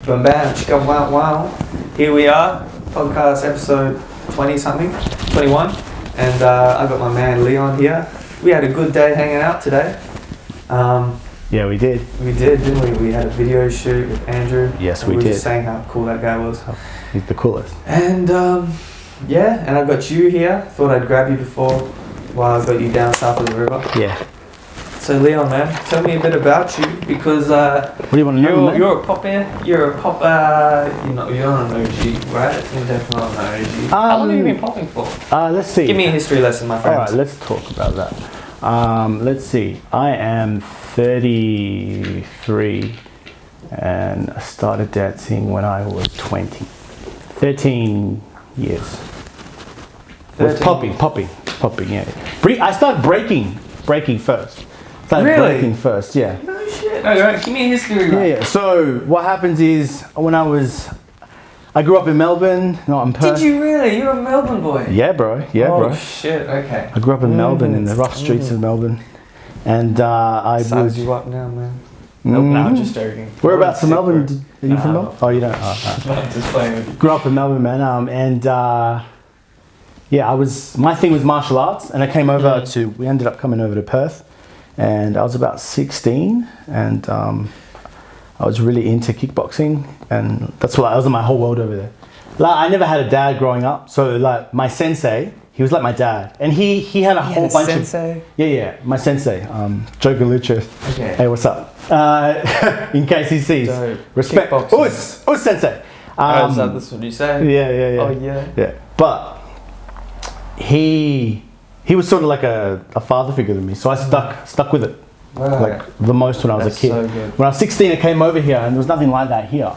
Boom bam, chicka wow wow. Here we are, podcast episode 20 something, 21. And I got my man Leon here. We had a good day hanging out today. Yeah, we did. We did, didn't we? We had a video shoot with Andrew. Yes, and we were did. Just saying how cool that guy was. He's the coolest. And yeah, and I got you here. Thought I'd grab you before while I got you down south of the river. Yeah. So Leon, man, tell me a bit about you because What do you want to know, man? you're a pop man. You're a pop. You're not an OG, right? You're definitely not an OG. How long have you been popping for? Let's see. Give me a history lesson, my friend. All right, let's talk about that. Let's see. I am 33 and I started dancing when I was 20. 13 years. Was popping, yeah. I started breaking first. Really? Breaking first, yeah. No shit. All right, give me a history. Yeah. So what happens is I grew up in Melbourne, not in Perth. Did you really? You're a Melbourne boy. Yeah, bro. Oh shit. Okay. I grew up in Melbourne, in the rough streets of Melbourne, and I Size you up now, man. Nope, no, I'm just joking. Whereabouts in Melbourne? Are you from Melbourne? Oh, you don't. I'm just playing with you. Grew up in Melbourne, man, and yeah, my thing was martial arts, and I came over we ended up coming over to Perth, and I was about 16, and I was really into kickboxing, and that was my whole world over there. Like, I never had a dad growing up, so like my sensei, he was like my dad, and he had a whole bunch sensei? of my sensei, Joe Galucha. Okay. Hey, what's up? In case he sees, Dope. respect. Kickboxing. Us sensei. Is that that's what you say? Yeah. Oh yeah. Yeah, but he was sort of like a father figure to me, so I stuck with it. Right. Like the most when I was That's a kid. so good. When I was 16, I came over here, and there was nothing like that here.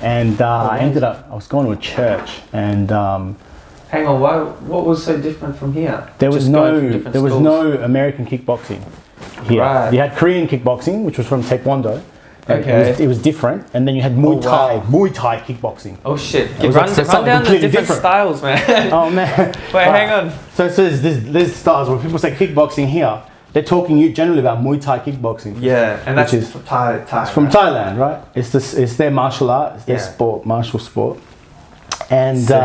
And I was going to a church, and Hang on, what was so different from here? there was Just going from different schools? no American kickboxing here. Right. You had Korean kickboxing, which was from Taekwondo. And Okay. it was different, and then you had Muay wow. Thai kickboxing. Oh shit! was Run like down something the completely different different. styles, man. Oh man! Wait, hang on. So there's styles where people say kickboxing here. They're talking generally about Muay Thai kickboxing. Yeah, and that's Which is- from Thai. It's from Thailand, right? It's their martial art, it's their sport, martial sport. And Sick.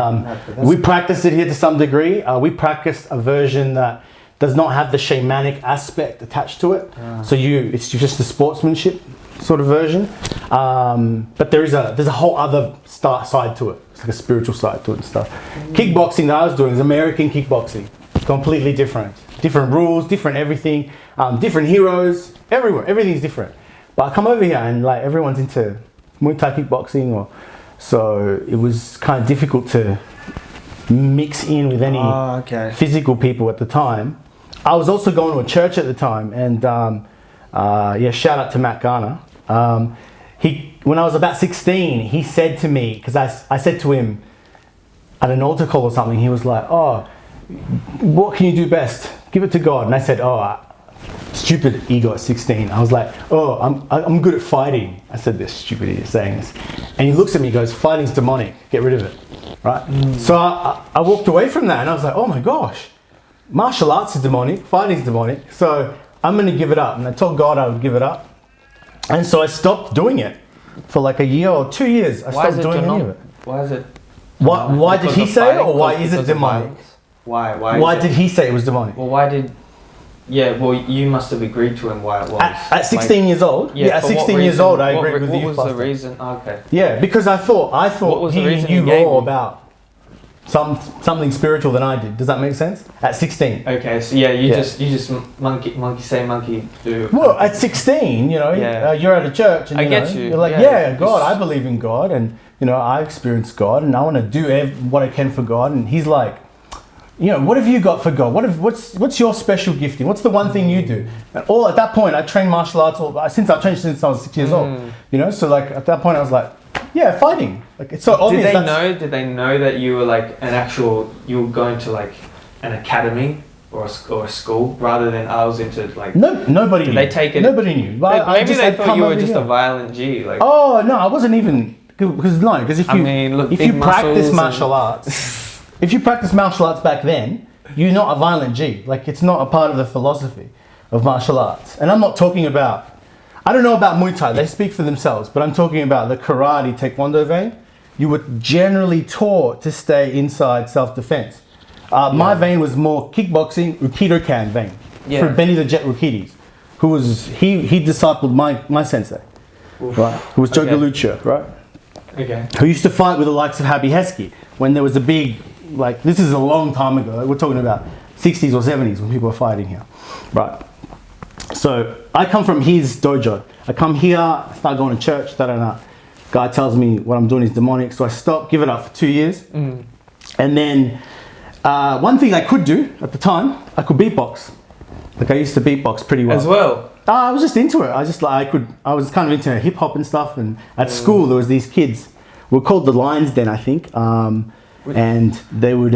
we practice it here to some degree. We practice a version that does not have the shamanic aspect attached to it. So it's just a sportsmanship sort of version. But there's a whole other side to it. It's like a spiritual side to it and stuff. Kickboxing that I was doing is American kickboxing. Completely different. Different rules, different everything, different heroes, everywhere. Everything's different. But I come over here and like everyone's into Muay Thai kickboxing, so it was kind of difficult to mix in with any physical people at the time. I was also going to a church at the time, and shout out to Matt Garner. When I was about 16, he said to me, because I said to him at an altar call or something, he was like, "Oh, what can you do best? Give it to God." And I said, stupid ego at 16. I was like, I'm good at fighting. I said this stupid idiot saying this. And he looks at me and goes, "Fighting's demonic, get rid of it." Right? So I walked away from that and I was like, oh my gosh, martial arts is demonic, fighting's demonic. So I'm going to give it up. And I told God I would give it up. And so I stopped doing it for like a year or 2 years. I stopped doing any of it. Why is it? Why did he say it, or why is it demonic? Why did he say it was demonic? Well, why did? Yeah, well, you must have agreed to him why it was. At 16 years old? Yeah, at 16 years old, I agreed with the youth pastor. What was the reason? Oh, okay. Yeah, because I thought was the he reason knew he gave more you? about something spiritual than I did. Does that make sense? At 16. Okay, so you just monkey say monkey do. Well, at 16, you're at a church and you're like, God, I believe in God, and I experience God, and I want to do what I can for God. And he's like, what have you got for God? What's your special gifting? What's the one thing you do? And at that point, I trained martial arts since I was 6 years old. So like at that point, I was like, yeah, fighting. Like it's so obvious. Did they know that you were like you were going to like an academy or a school rather than I was into like? No, nobody knew. They take it. Nobody knew. Maybe they thought you were just a violent G. Like. Oh no, I wasn't even because if you practice martial arts. If you practice martial arts back then, you're not a violent G. Like, it's not a part of the philosophy of martial arts. And I'm not talking about I don't know about Muay Thai. They speak for themselves, but I'm talking about the karate, taekwondo vein. You were generally taught to stay inside self-defense. My vein was more kickboxing, Ukido-kan vein. For Benny the Jet Rukides, who was, he discipled my sensei, right? Who was Joe Galucha, right? Okay. Who used to fight with the likes of Happy Heskey when there was a big, like, this is a long time ago. We're talking about 60s or 70s when people were fighting here, right? So I come from his dojo. I come here, I start going to church, Guy tells me what I'm doing is demonic, so I stop, give it up for 2 years. And then one thing I could do at the time, I could beatbox. Like I used to beatbox pretty well. As well? I was just into it. I was kind of into hip hop and stuff. And at school there was these kids. We were called the Lions Den, I think. And they would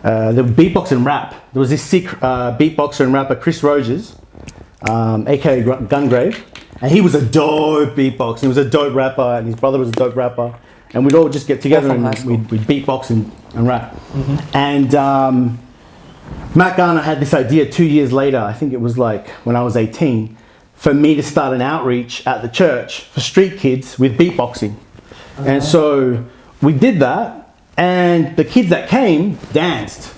beatbox and rap. There was this sick beatboxer and rapper, Chris Rogers, aka Gungrave. And he was a dope beatboxer. He was a dope rapper, and his brother was a dope rapper. And we'd all just get together and we'd beatbox and rap. And Matt Garner had this idea 2 years later, I think it was like when I was 18, for me to start an outreach at the church for street kids with beatboxing. And so we did that, and the kids that came danced,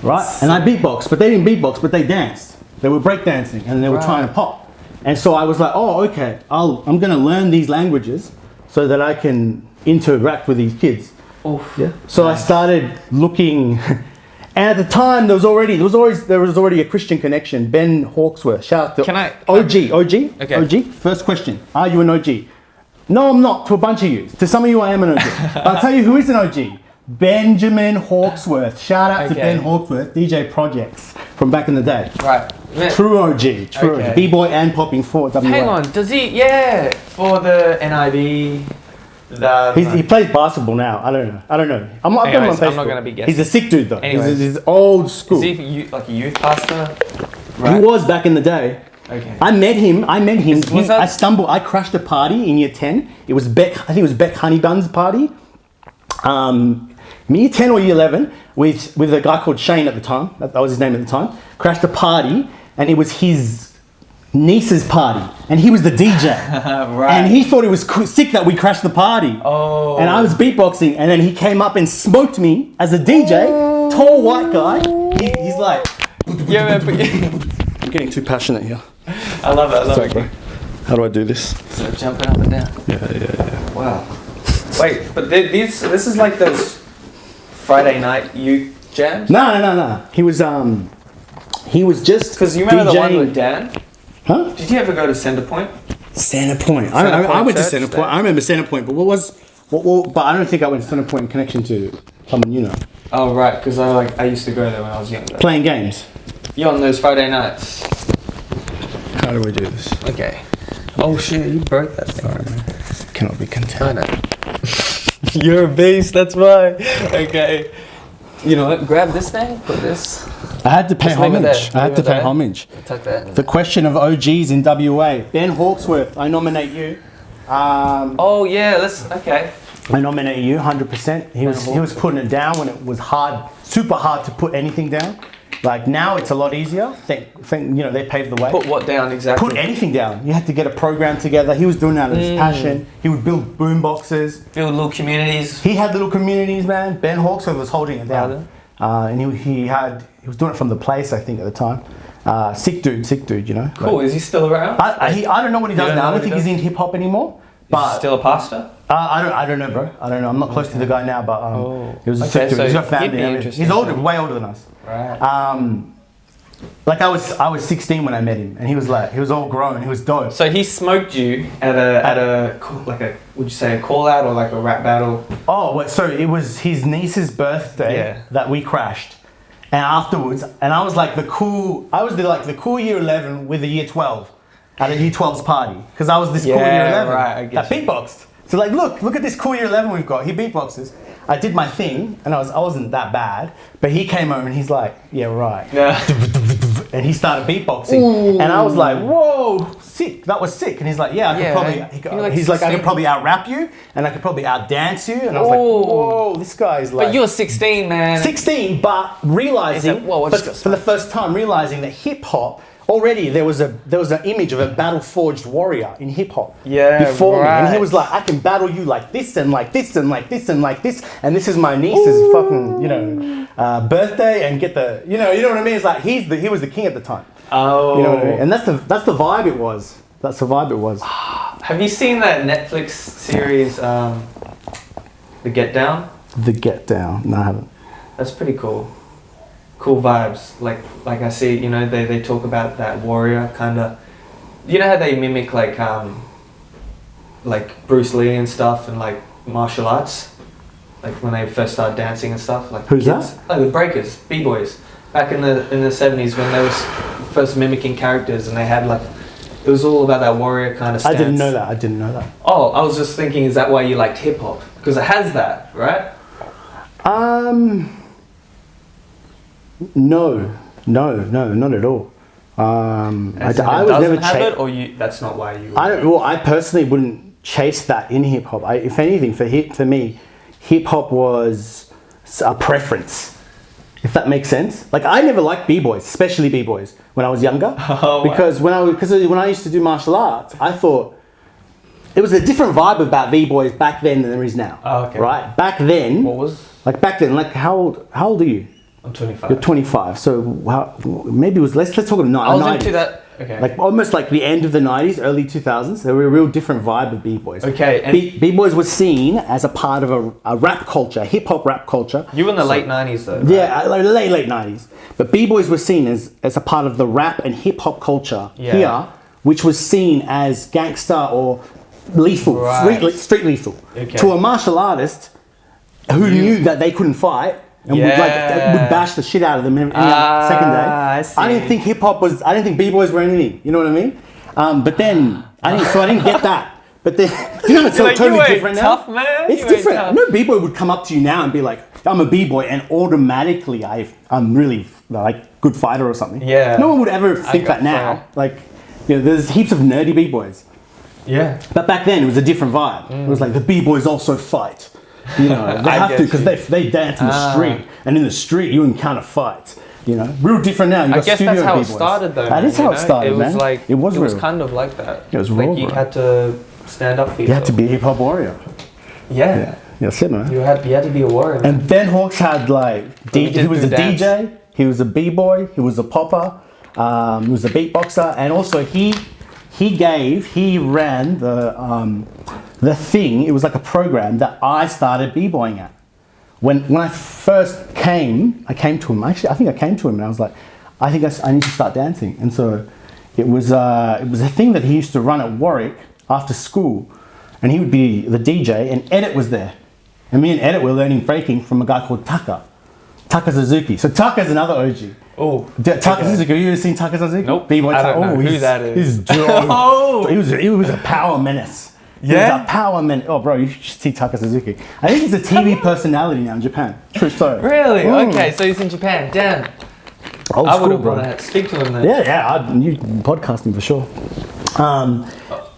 right? And I beatboxed, but they didn't beatbox, but they danced. They were breakdancing and they were trying to pop. And so I was like, oh, okay, I'm gonna learn these languages so that I can interact with these kids. So I started looking. And at the time, there was already a Christian connection. Ben Hawksworth, shout out to OG. First question: are you an OG? No, I'm not. To a bunch of you, to some of you, I am an OG. I'll tell you who is an OG. Benjamin Hawksworth. Shout out to Ben Hawksworth, DJ Projects from back in the day. Right. True OG. True OG. B-boy and popping for WA. Hang on, does he? Yeah, for the NIB. He plays basketball now. I don't know. I'm not going to be guessing. He's a sick dude though. Anyways. He's old school. Is he like a youth pastor? Right. He was back in the day. Okay. I met him. I crashed a party in year 10. It was I think it was Beck Honeybun's party. Year 10 or year 11 with a guy called Shane at the time. That was his name at the time. Crashed a party, and it was his niece's party, and he was the DJ. And he thought it was sick that we crashed the party. And I was beatboxing, and then he came up and smoked me as a DJ. Tall white guy. He's like, I'm getting too passionate here. I love it. Bro. How do I do this? So jumping up and down. Yeah. Wow. Wait, but this is like those Friday night youth jams? No. He was just because you remember DJing. the one with Dan? Huh? Did you ever go to Centrepoint? Centrepoint. I went to Centrepoint. I remember Centrepoint, but but I don't think I went to Centrepoint in connection to someone you know. Oh right, because I used to go there when I was younger. Playing games. Yeah, on those Friday nights. How do I do this? Okay. Oh shit, you broke that thing. Sorry, man. Cannot be content. I know. You're a beast, that's why. Okay. You know what? Grab this thing, put this. I had to pay homage. Tuck that. The question of OGs in WA. Ben Hawksworth, I nominate you. Oh yeah, okay. I nominate you 100%. He was putting it down when it was super hard to put anything down. Like now it's a lot easier. They paved the way. Put what down exactly? Put anything down. You had to get a program togethe was doing that as his passion. He would build boom boxes. Build little communities. He had little communities, man. Ben Hawksworth was holding it down. And he was doing it from the place, I think, at the time. Sick dude, you know. Cool. Is he still around? I don't know what he does now. I don't think he's in hip hop anymore. But is he still a pastor? I don't know, bro. I don't know. I'm not close to the guy now, but he was a sick dude. So he's got family. He's older, way older than us. Right. Like I was 16 when I met him, and he was all grown. He was dope. So he smoked you at a would you say a call out or like a rap battle? Oh, so it was his niece's birthday that we crashed, and afterwards, and I was like the cool year 11 with the year 12 at a year 12's party because I was this cool year 11 that beatboxed. So like, look at this cool year 11 we've got. He beatboxes. I did my thing, and I wasn't that bad. But he came over and he's like, yeah, right. Yeah. And he started beatboxing, and I was like, whoa, sick. That was sick. And he's like, yeah, I could probably. He's like, I could probably out rap you, and I could probably out dance you. And I was like, whoa, this guy's like. But you're 16, man. 16, but realizing for the first time, realizing that hip hop. already there was an image of a battle forged warrior in hip hop. Yeah, before me, and he right. was like, I can battle you like this and like this and like this and like this, and this is my niece's fucking birthday, and get the you know what I mean. It's like he was the king at the time. Oh, You know what I mean? And that's the vibe it was. That's the vibe it was. Have you seen that Netflix series, The Get Down? The Get Down. No, I haven't. That's pretty cool. Cool vibes. Like I see, they talk about that warrior kind of. You know how they mimic like Bruce Lee and stuff and like martial arts, like when they first started dancing and stuff. Like who's kids, that? Like the breakers, b-boys, back in the 70s when they was first mimicking characters, and they had like it was all about that warrior kind of stance. I didn't know that. Oh, I was just thinking, is that why you liked hip hop? Because it has that, right? No, not at all. I was never it, or that's not why you. I personally wouldn't chase that in hip hop. If anything, for me, hip hop was a preference. If that makes sense. Like I never liked b-boys, especially b-boys when I was younger, because when I used to do martial arts, I thought it was a different vibe about b-boys back then than there is now. Oh, okay. Right? Back then. What was? Like back then, like how old are you? I'm 25. You're 25. So maybe it was let's talk about 90s. I was into that. Okay. Like almost like the end of the 90s, early 2000s. There were a real different vibe of b-boys. Okay. And b-boys was seen as a part of a rap culture, hip hop rap culture. You were in the late 90s though. Right? Yeah, like late 90s. But b-boys were seen as a part of the rap and hip hop culture here, which was seen as gangster or lethal, street lethal. Okay. To a martial artist who knew that they couldn't fight. And would bash the shit out of them every second day. I didn't think I didn't think b-boys were anything. You know what I mean? But then I didn't get that. But then it's so totally different now. Tough, man. It's different. No b-boy would come up to you now and be like, "I'm a b-boy," and automatically I'm really like good fighter or something. Yeah. No one would ever think that now. Like, there's heaps of nerdy b-boys. Yeah. But back then it was a different vibe. It was like the b-boys also fight. They have to because they dance in the street, and in the street you encounter fights. Real different now. I guess that's how it started, though. That is how it started, man. It was kind of like that. It was raw, like you had to stand up for yourself. You had to be a hip hop warrior. Yeah. That's it, man. You had to be a warrior. And Ben Hawks had he was a DJ, he was a b-boy, he was a popper, he was a beatboxer, and also he ran the thing. It was like a program that I started b-boying at. When I first came, I came to him. Actually, I think I came to him and I was like, I think I need to start dancing. And so it was a thing that he used to run at Warwick after school, and he would be the DJ, and Edit was there, and me and Edit were learning breaking from a guy called Taka Suzuki. So Taka's another OG. Oh, Taka Suzuki. Have you ever seen Taka Suzuki? Nope. B-boy I don't know who that is. He's dope. He was a power menace. Yeah? He's a power menace. Oh, bro, you should see Taka Suzuki. I think he's a TV personality now in Japan. True story. Really? Okay, so he's in Japan. Damn. Old I school, would have bro. wanted to speak to him then. Yeah. You podcasting for sure.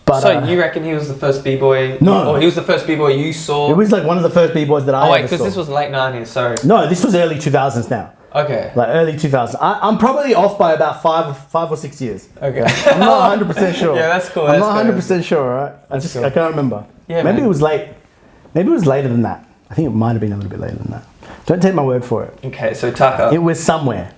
But so you reckon he was the first b-boy? No. Or he was the first b-boy you saw? It was like one of the first b-boys that I ever because saw. this was late 90s, sorry. No, this was early 2000s now. Okay. Like early 2000s. I'm probably off by about five or 6 years. Okay. I'm not 100% sure. Yeah, that's cool. I'm not 100% sure, right? I can't remember. Yeah, maybe man. it was late. Maybe it was later than that. I think it might have been a little bit later than that. Don't take my word for it. Okay, so Taka. It was somewhere.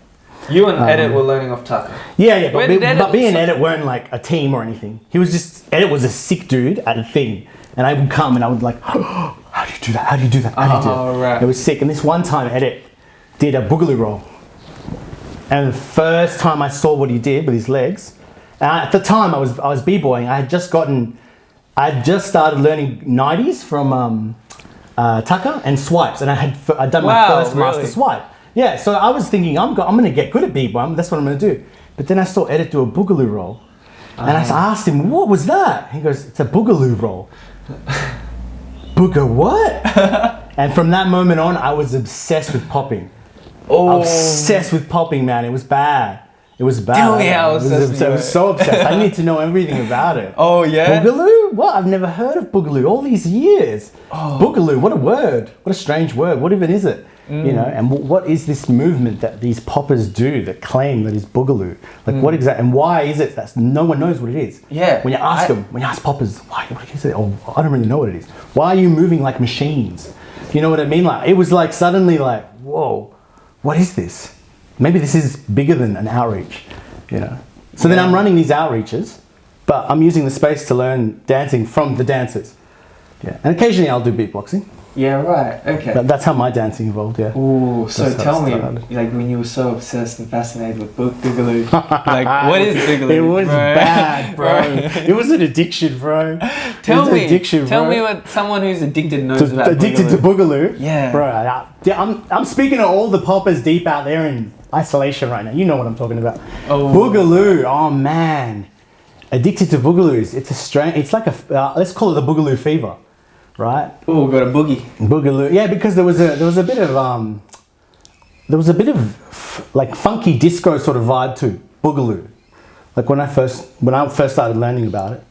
You and Edit were learning off Taka. Yeah, but me and Edit weren't like a team or anything. Edit was a sick dude at a thing. And I would come and I would like, oh, how do you do that? How do you do that? How do you do that? Oh, right. It was sick. And this one time Edit did a Boogaloo roll. And the first time I saw what he did with his legs, and at the time I was b-boying. I had just started learning 90s from Tucker and swipes, and I'd done my first master swipe. Yeah, so I was thinking I'm going to get good at b-boy. That's what I'm going to do. But then I saw Edit do a Boogaloo roll, and I asked him, "What was that?" He goes, "It's a Boogaloo roll." Booga what? And from that moment on, I was obsessed with popping. Oh. Obsessed with popping, man. It was bad. It was bad. Tell me how I was so obsessed. I need to know everything about it. Oh, yeah? Boogaloo? What? I've never heard of Boogaloo all these years. Boogaloo, what a word. What a strange word. What even is it? You know, and what is this movement that these poppers do that claim that is Boogaloo? Like what exactly, and why is it that no one knows what it is? Yeah. When you ask poppers, why, what is it? Oh, I don't really know what it is. Why are you moving like machines? You know what I mean? Like, it was like suddenly like, whoa, what is this? Maybe this is bigger than an outreach, you know? So then I'm running these outreaches, but I'm using the space to learn dancing from the dancers. Yeah, and occasionally I'll do beatboxing. Yeah, right. Okay. That's how my dancing evolved. Yeah. Ooh, so tell me, like when you were so obsessed and fascinated with Boogaloo, like what is Boogaloo? It was bad, bro. It was an addiction, bro. Tell me what someone who's addicted knows about addicted to Boogaloo. Yeah, bro. I'm speaking to all the poppers deep out there in isolation right now. You know what I'm talking about. Oh. Boogaloo. Oh man, addicted to Boogaloos. It's a strange. It's like a let's call it the Boogaloo fever. Right. Oh, got a Boogaloo. Yeah, because there was a bit of like funky disco sort of vibe to Boogaloo. Like when I first started learning about it.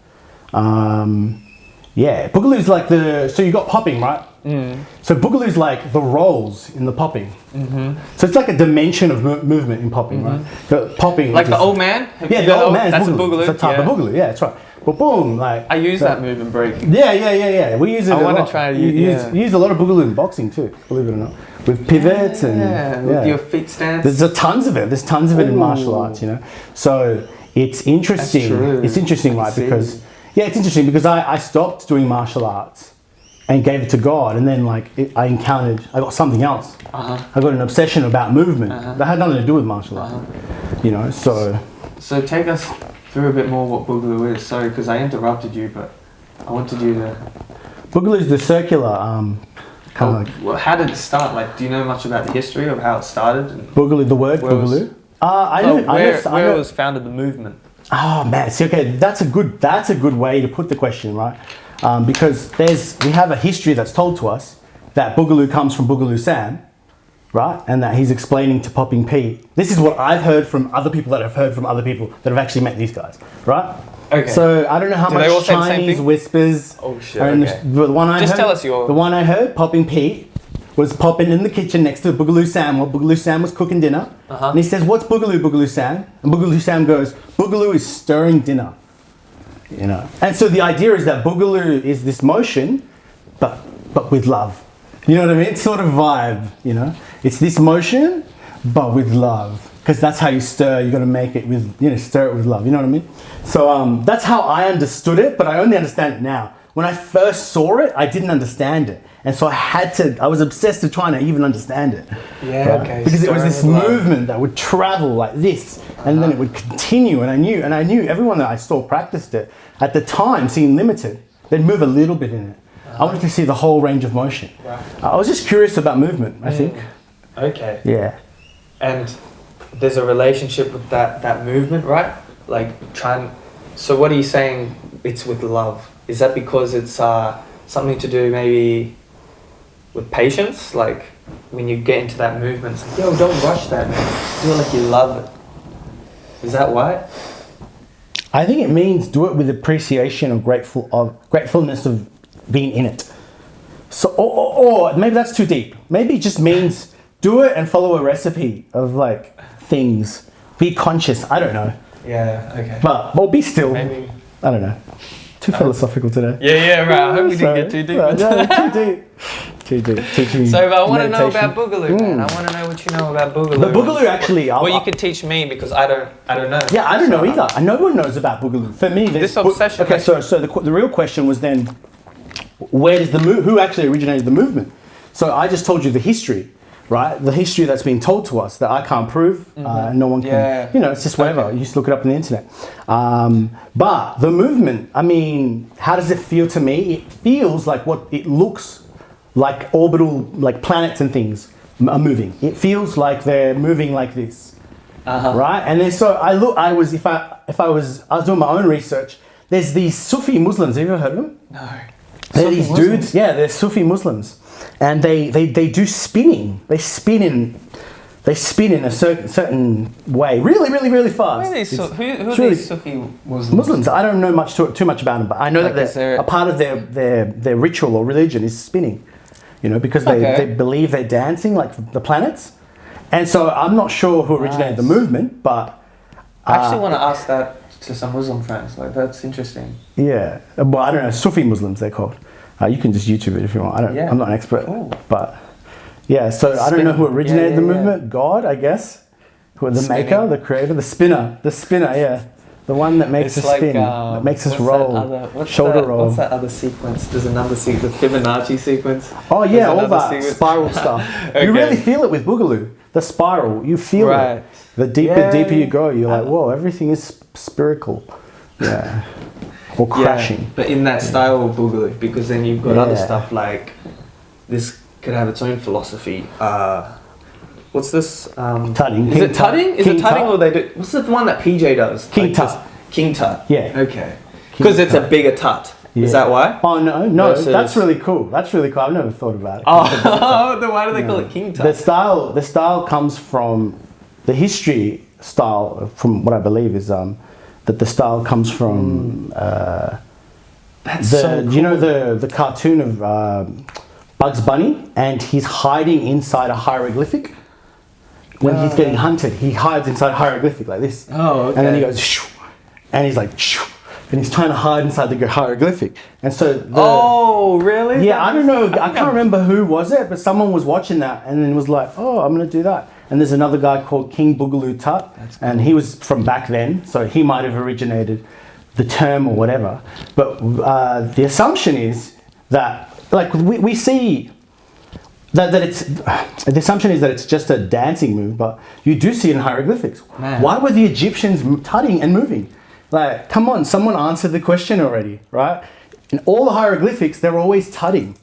Yeah, Boogaloo's like so you got popping, right? So Boogaloo's like the rolls in the popping. So it's like a dimension of movement in popping, right? The popping. Like the old man? Yeah, the old man. That's Boogaloo. A Boogaloo. It's a type of Boogaloo. Yeah, that's right. But boom, like I use that move in break. Yeah. We use it. I want to try to use a lot of Boogaloo in boxing too, believe it or not. With pivots with your feet stance. There's tons of it. There's tons of it in martial arts, you know. So it's interesting. That's true. It's interesting, right? Because it's interesting because I stopped doing martial arts and gave it to God, and then I got something else. I got an obsession about movement that had nothing to do with martial arts. You know, so take us through a bit more what Boogaloo is. Sorry, because I interrupted you, but I wanted you to. Boogaloo is the circular kind of. Well, how did it start? Like, do you know much about the history of how it started? Boogaloo, the word Boogaloo. I know where was founded the movement. Oh man, see, okay, that's a good way to put the question, right? Because we have a history that's told to us that Boogaloo comes from Boogaloo Sam, right? And that he's explaining to Popping Pete. This is what I've heard from other people that have heard from other people that have actually met these guys, right? Okay. So I don't know how much Chinese whispers. Oh shit. Okay. The one I Just heard, tell us your. The one I heard, Popping Pete, was popping in the kitchen next to Boogaloo Sam while Boogaloo Sam was cooking dinner. And he says, "What's Boogaloo, Boogaloo Sam?" And Boogaloo Sam goes, "Boogaloo is stirring dinner." You know. And so the idea is that Boogaloo is this motion, but with love. You know what I mean? It's sort of vibe, you know? It's this motion, but with love. Because that's how you stir. You got to make it with, stir it with love. You know what I mean? So that's how I understood it, but I only understand it now. When I first saw it, I didn't understand it. And so I was obsessed with trying to even understand it. Yeah, right? okay. Because it was this movement that would travel like this, and then it would continue. And I knew everyone that I saw practiced it at the time seemed limited. They'd move a little bit in it. I wanted to see the whole range of motion. Right. I was just curious about movement, I think. Okay. Yeah. And there's a relationship with that movement, right? Like so what are you saying it's with love? Is that because it's something to do maybe with patience? Like when you get into that movement, it's like, yo, don't rush that, man. Do it like you love it. Is that why? I think it means do it with appreciation and gratefulness of being in it. So, or maybe that's too deep. Maybe it just means do it and follow a recipe of like things. Be conscious. I don't know. Yeah. Okay. But be still. Maybe. I don't know. Too philosophical today. Yeah, right. I hope you didn't get too deep. Too deep. Teaching. So I want to know about Boogaloo, man. I want to know what you know about Boogaloo. The Boogaloo actually. Well, you could teach me because I don't know. Yeah, I don't know either. No one knows about Boogaloo. For me, this obsession. Okay, so the real question was then, where does who actually originated the movement? So I just told you the history, right? The history that's been told to us that I can't prove, no one can. Yeah. It's just whatever. You just look it up on the internet. But the movement, I mean, how does it feel to me? It feels like what it looks like orbital, like planets and things are moving. It feels like they're moving like this, right? And then so I was doing my own research. There's these Sufi Muslims. Have you ever heard of them? No. They're these dudes. Yeah, they're Sufi Muslims, and they do spinning. They spin in they spin in a certain way, really, really, really fast. Who are these Sufi Muslims? Muslims. I don't know too much about them, but I know that a part of their ritual or religion is spinning. You know, because they believe they're dancing like the planets, and so I'm not sure who originated the movement, but I actually want to ask that to some Muslim friends. Like, that's interesting. Yeah, well, I don't know, Sufi Muslims they're called. You can just YouTube it if you want. I'm not an expert, but yeah. So I don't know who originated the movement. God, I guess. Who the maker, the creator, the spinner. Yeah, the one that makes us spin, that makes us roll, shoulder roll. What's that other sequence? There's another sequence, the Fibonacci sequence. Oh yeah, all that spiral stuff. Okay. You really feel it with Boogaloo. The spiral, you feel it. The deeper you go, you're like, whoa, everything is spherical. Yeah. Or crashing. Yeah, but in that style of Boogaloo, because then you've got other stuff like, this could have its own philosophy. What's this? Tutting. Is it tutting? Is it tutting or they do? What's the one that PJ does? King Tut. King Tut. Yeah. Okay. Because it's a bigger tut. Yeah. Is that why? Oh no, that's really cool. That's really cool. I've never thought about it. Oh, then why do they call it King Tut? The style comes from the history style. From what I believe is that the style comes from That's so cool. You know the cartoon of Bugs Bunny, and he's hiding inside a hieroglyphic. When he's getting hunted, he hides inside a hieroglyphic like this. Oh, okay. And then he goes, shoo, and he's like, shoo, and he's trying to hide inside the hieroglyphic. And so oh, really? Yeah, I don't know. I can't remember who was it, but someone was watching that and then was like, oh, I'm going to do that. And there's another guy called King Boogaloo Tut, and he was from back then, so he might have originated the term or whatever. But the assumption is that, like, we see that it's, the assumption is that it's just a dancing move, but you do see it in hieroglyphics. Man. Why were the Egyptians tutting and moving? Like, come on, someone answered the question already, right? In all the hieroglyphics, they're always tutting.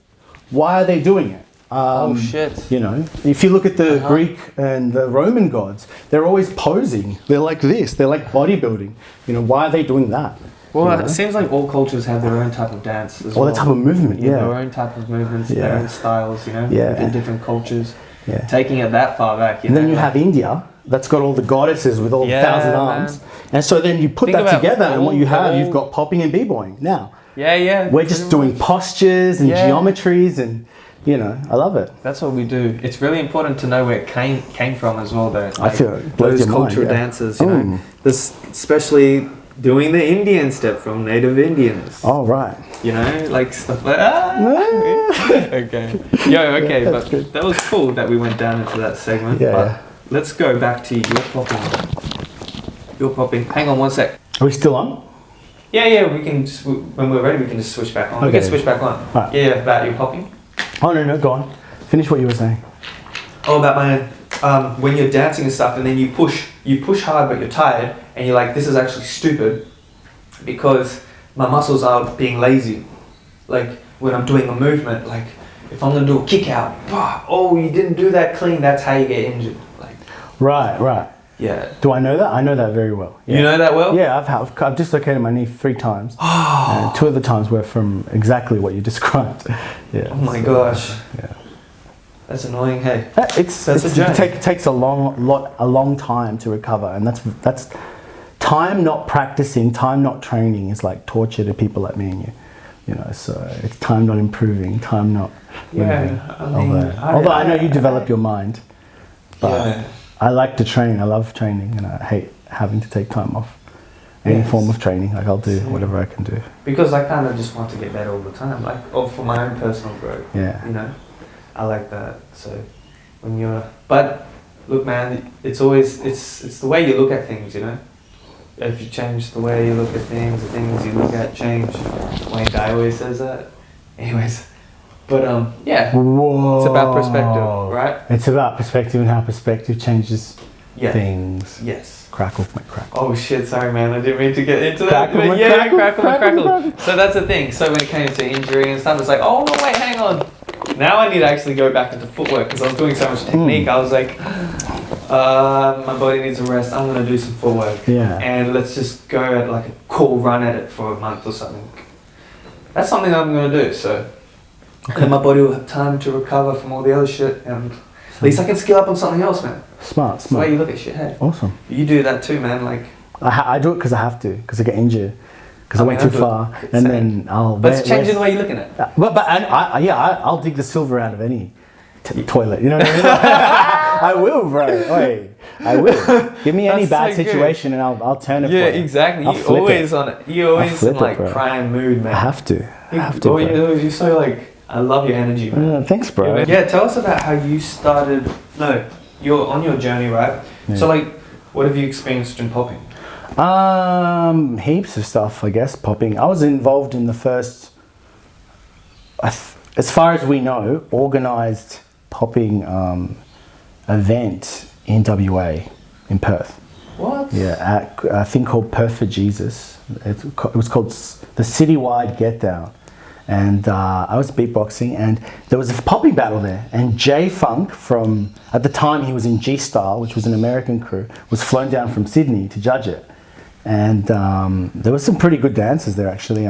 Why are they doing it? Oh shit. You know, if you look at the Greek and the Roman gods, they're always posing. They're like this. They're like bodybuilding. You know, why are they doing that? Well, it seems like all cultures have their own type of dance as well. Their type of movement, yeah. Their own type of movements, their own styles, you know, in different cultures. Yeah. Taking it that far back, and then you have India, that's got all the goddesses with all 1,000 arms. Man. And so then you put that together, and what you have, you've got popping and b-boying. Now, we're just doing postures and geometries, and you know, I love it. That's what we do. It's really important to know where it came from as well, though. Like, I feel it blows those your cultural mind, dances, you know, this, especially doing the Indian step from Native Indians. Oh, right. You know, like stuff like okay. Okay, but good. That was cool that we went down into that segment. But let's go back to your popping. Your popping. Hang on one sec. Are we still on? Yeah, we can just, when we're ready, we can just switch back on. Okay. We can switch back on. Right. Yeah, about your popping. Oh, no, go on. Finish what you were saying. Oh, about my, when you're dancing and stuff, and then you push hard, but you're tired, and you're like, this is actually stupid, because my muscles are being lazy. Like, when I'm doing a movement, like, if I'm gonna do a kick out, oh, you didn't do that clean, that's how you get injured. Like, right. Yeah. Do I know that? I know that very well. Yeah. You know that well? Yeah, I've dislocated my knee 3 times. And 2 of the times were from exactly what you described. Yeah. Oh my gosh. Yeah. That's annoying. Hey. It takes a long time to recover, and that's time not practicing, time not training is like torture to people like me and you. You know, so it's time not improving, time not. Although I know you develop your mind, but I like to train. I love training, and I hate having to take time off any form of training. Like, I'll do whatever I can do. Because I kind of just want to get better all the time, like, for my own personal growth. Yeah. You know, I like that. So but look, man, it's the way you look at things. You know, if you change the way you look at things, the things you look at change. Wayne Guy always says that. Anyways. But Whoa. It's about perspective, right? It's about perspective and how perspective changes things. Yes. Crackle, McCrackle. Oh shit, sorry man, I didn't mean to get into that. Crackle, crackle. So that's the thing. So when it came to injury and stuff, it's like, oh no, wait, hang on. Now I need to actually go back into footwork because I was doing so much technique. I was like, my body needs a rest. I'm gonna do some footwork. Yeah. And let's just go at like a cool run at it for a month or something. That's something I'm gonna do. So. And then my body will have time to recover from all the other shit, and At least I can skill up on something else, man. Smart. That's the way you look at shit, hey. Awesome. You do that too, man. Like, I do it because I have to, because I get injured, because I went too far, and then I'll. But it's changing the way you're looking at it. I'll dig the silver out of any toilet. You know what I mean? I will, bro. Wait, I will. Give me any bad situation, and I'll turn it. Yeah, for you. exactly. I'll You flip always it. on it. You always in like prime mood, man. I have to. Bro. You're so like. I love your energy, man. Thanks, bro. Yeah, tell us about how you started. No, you're on your journey, right? Yeah. So, like, what have you experienced in popping? Heaps of stuff, I guess. Popping. I was involved in the first, as far as we know, organised popping event in WA, in Perth. What? Yeah, at a thing called Perth for Jesus. It was called the Citywide Get Down. And I was beatboxing, and there was a popping battle there. And J Funk from, at the time he was in G Style, which was an American crew, was flown down from Sydney to judge it. And there were some pretty good dancers there, actually.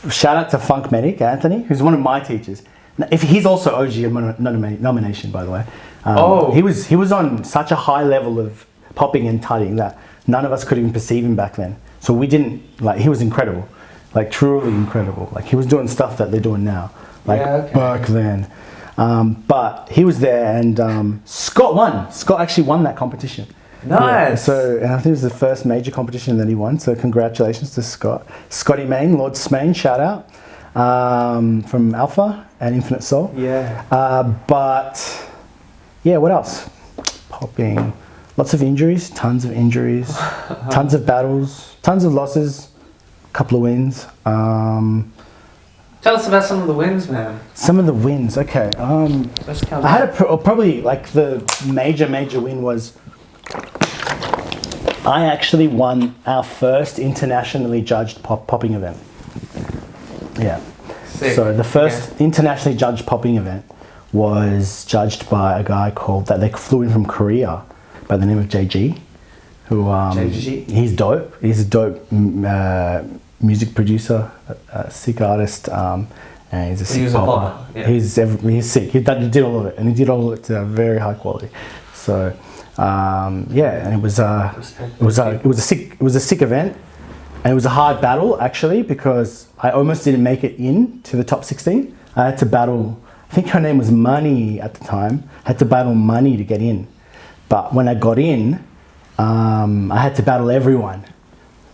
Shout out to Funk Medic Anthony, who's one of my teachers. He's also OG nomination, by the way. He was on such a high level of popping and tutting that none of us could even perceive him back then. So we didn't, like, he was incredible. Like, truly incredible. Like, he was doing stuff that they're doing now, like back then. But he was there, and Scott won. Scott actually won that competition. Nice. Yeah, and I think it was the first major competition that he won. So congratulations to Scott. Scotty Main, Lord Smain, shout out from Alpha and Infinite Soul. Yeah. But yeah, what else? Popping. Lots of injuries, tons of injuries, tons of battles, tons of losses. Couple of wins. Tell us about some of the wins, man. Some of the wins, okay. Let's count. I had probably like the major win was I actually won our first internationally judged popping event. Yeah. Sick. So the first internationally judged popping event was judged by a guy that they flew in from Korea by the name of JG. Who he's dope. He's a dope music producer, a sick artist, and he's a sick popper. Yeah. He's sick. He did all of it, and he did all of it to very high quality. So and it was a sick event, and it was a hard battle actually, because I almost didn't make it in to the top 16. I had to battle. I think her name was Money at the time. I had to battle Money to get in, but when I got in. I had to battle everyone.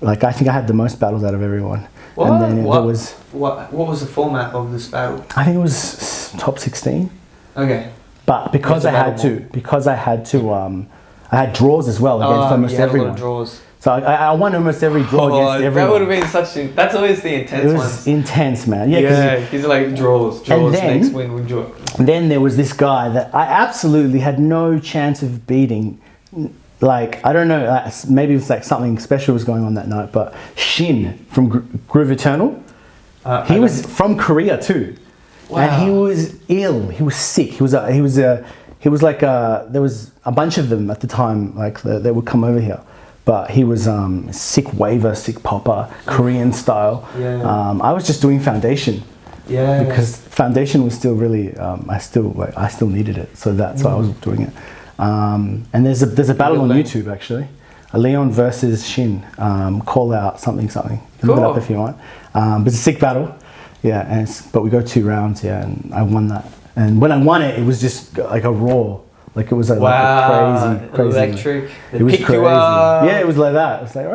Like, I think I had the most battles out of everyone. What? And then what was the format of this battle? I think it was top 16. Okay. But because I had to, I had draws as well against almost everyone. A lot of draws. So I won almost every draw against everyone. That would have been that's always the intense ones. It was intense, man. Yeah, he's like draws, then, next win, draw. And then there was this guy that I absolutely had no chance of beating. Like, I don't know, maybe it was like something special was going on that night, but Shin from Groove Eternal, he was from Korea too. Wow. And he was ill, he was sick, there was a bunch of them at the time, like they would come over here, but he was sick waver, sick popper, Korean style. Yeah. I was just doing foundation. Yeah. Because foundation was still really, I still needed it, so that's why I was doing it. And there's a battle on YouTube actually, Leon versus Shin, call out something. You can look it up if you want. But it's a sick battle, yeah. But we go 2 rounds, yeah, and I won that. And when I won it, it was just like a roar, like it was like, like a crazy electric. It was crazy. Yeah, it was like that. It was like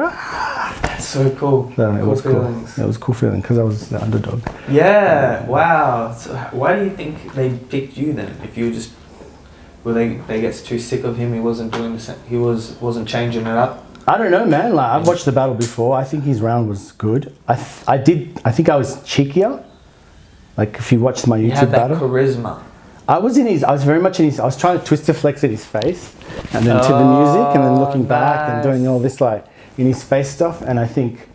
that's so cool. So it was cool. It was a cool feeling because I was the underdog. Yeah. Wow. So why do you think they picked you then? If you were just they get too sick of him. He wasn't doing the same. He wasn't changing it up. I don't know, man. Like, I've watched the battle before. I think his round was good. I think I was cheekier. Like, if you watched my YouTube battle, charisma. I was very much in his. I was trying to twist to flex at his face, and then to the music, and then looking back and doing all this like in his face stuff. And I think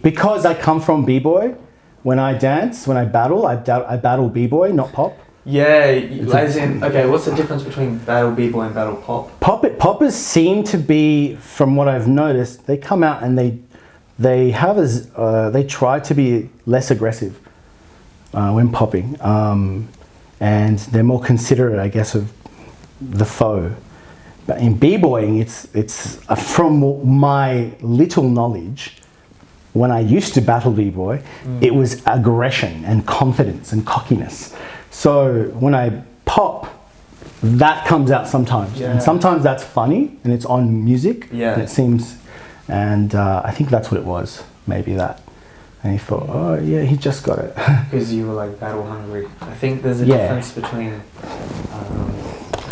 because I come from b-boy, when I dance, when I battle, I battle b-boy, not pop. Yeah, as in, okay, what's the difference between battle b-boy and battle pop? Poppers seem to be, from what I've noticed, they come out and they try to be less aggressive when popping, and they're more considerate, I guess, of the foe. But in b-boying, it's from my little knowledge. When I used to battle b-boy, it was aggression and confidence and cockiness. So when I pop, that comes out sometimes, and sometimes that's funny and it's on music. Yeah, and it seems, and I think that's what it was. Maybe that, and he thought, oh yeah, he just got it. Because you were like battle hungry. I think there's a difference between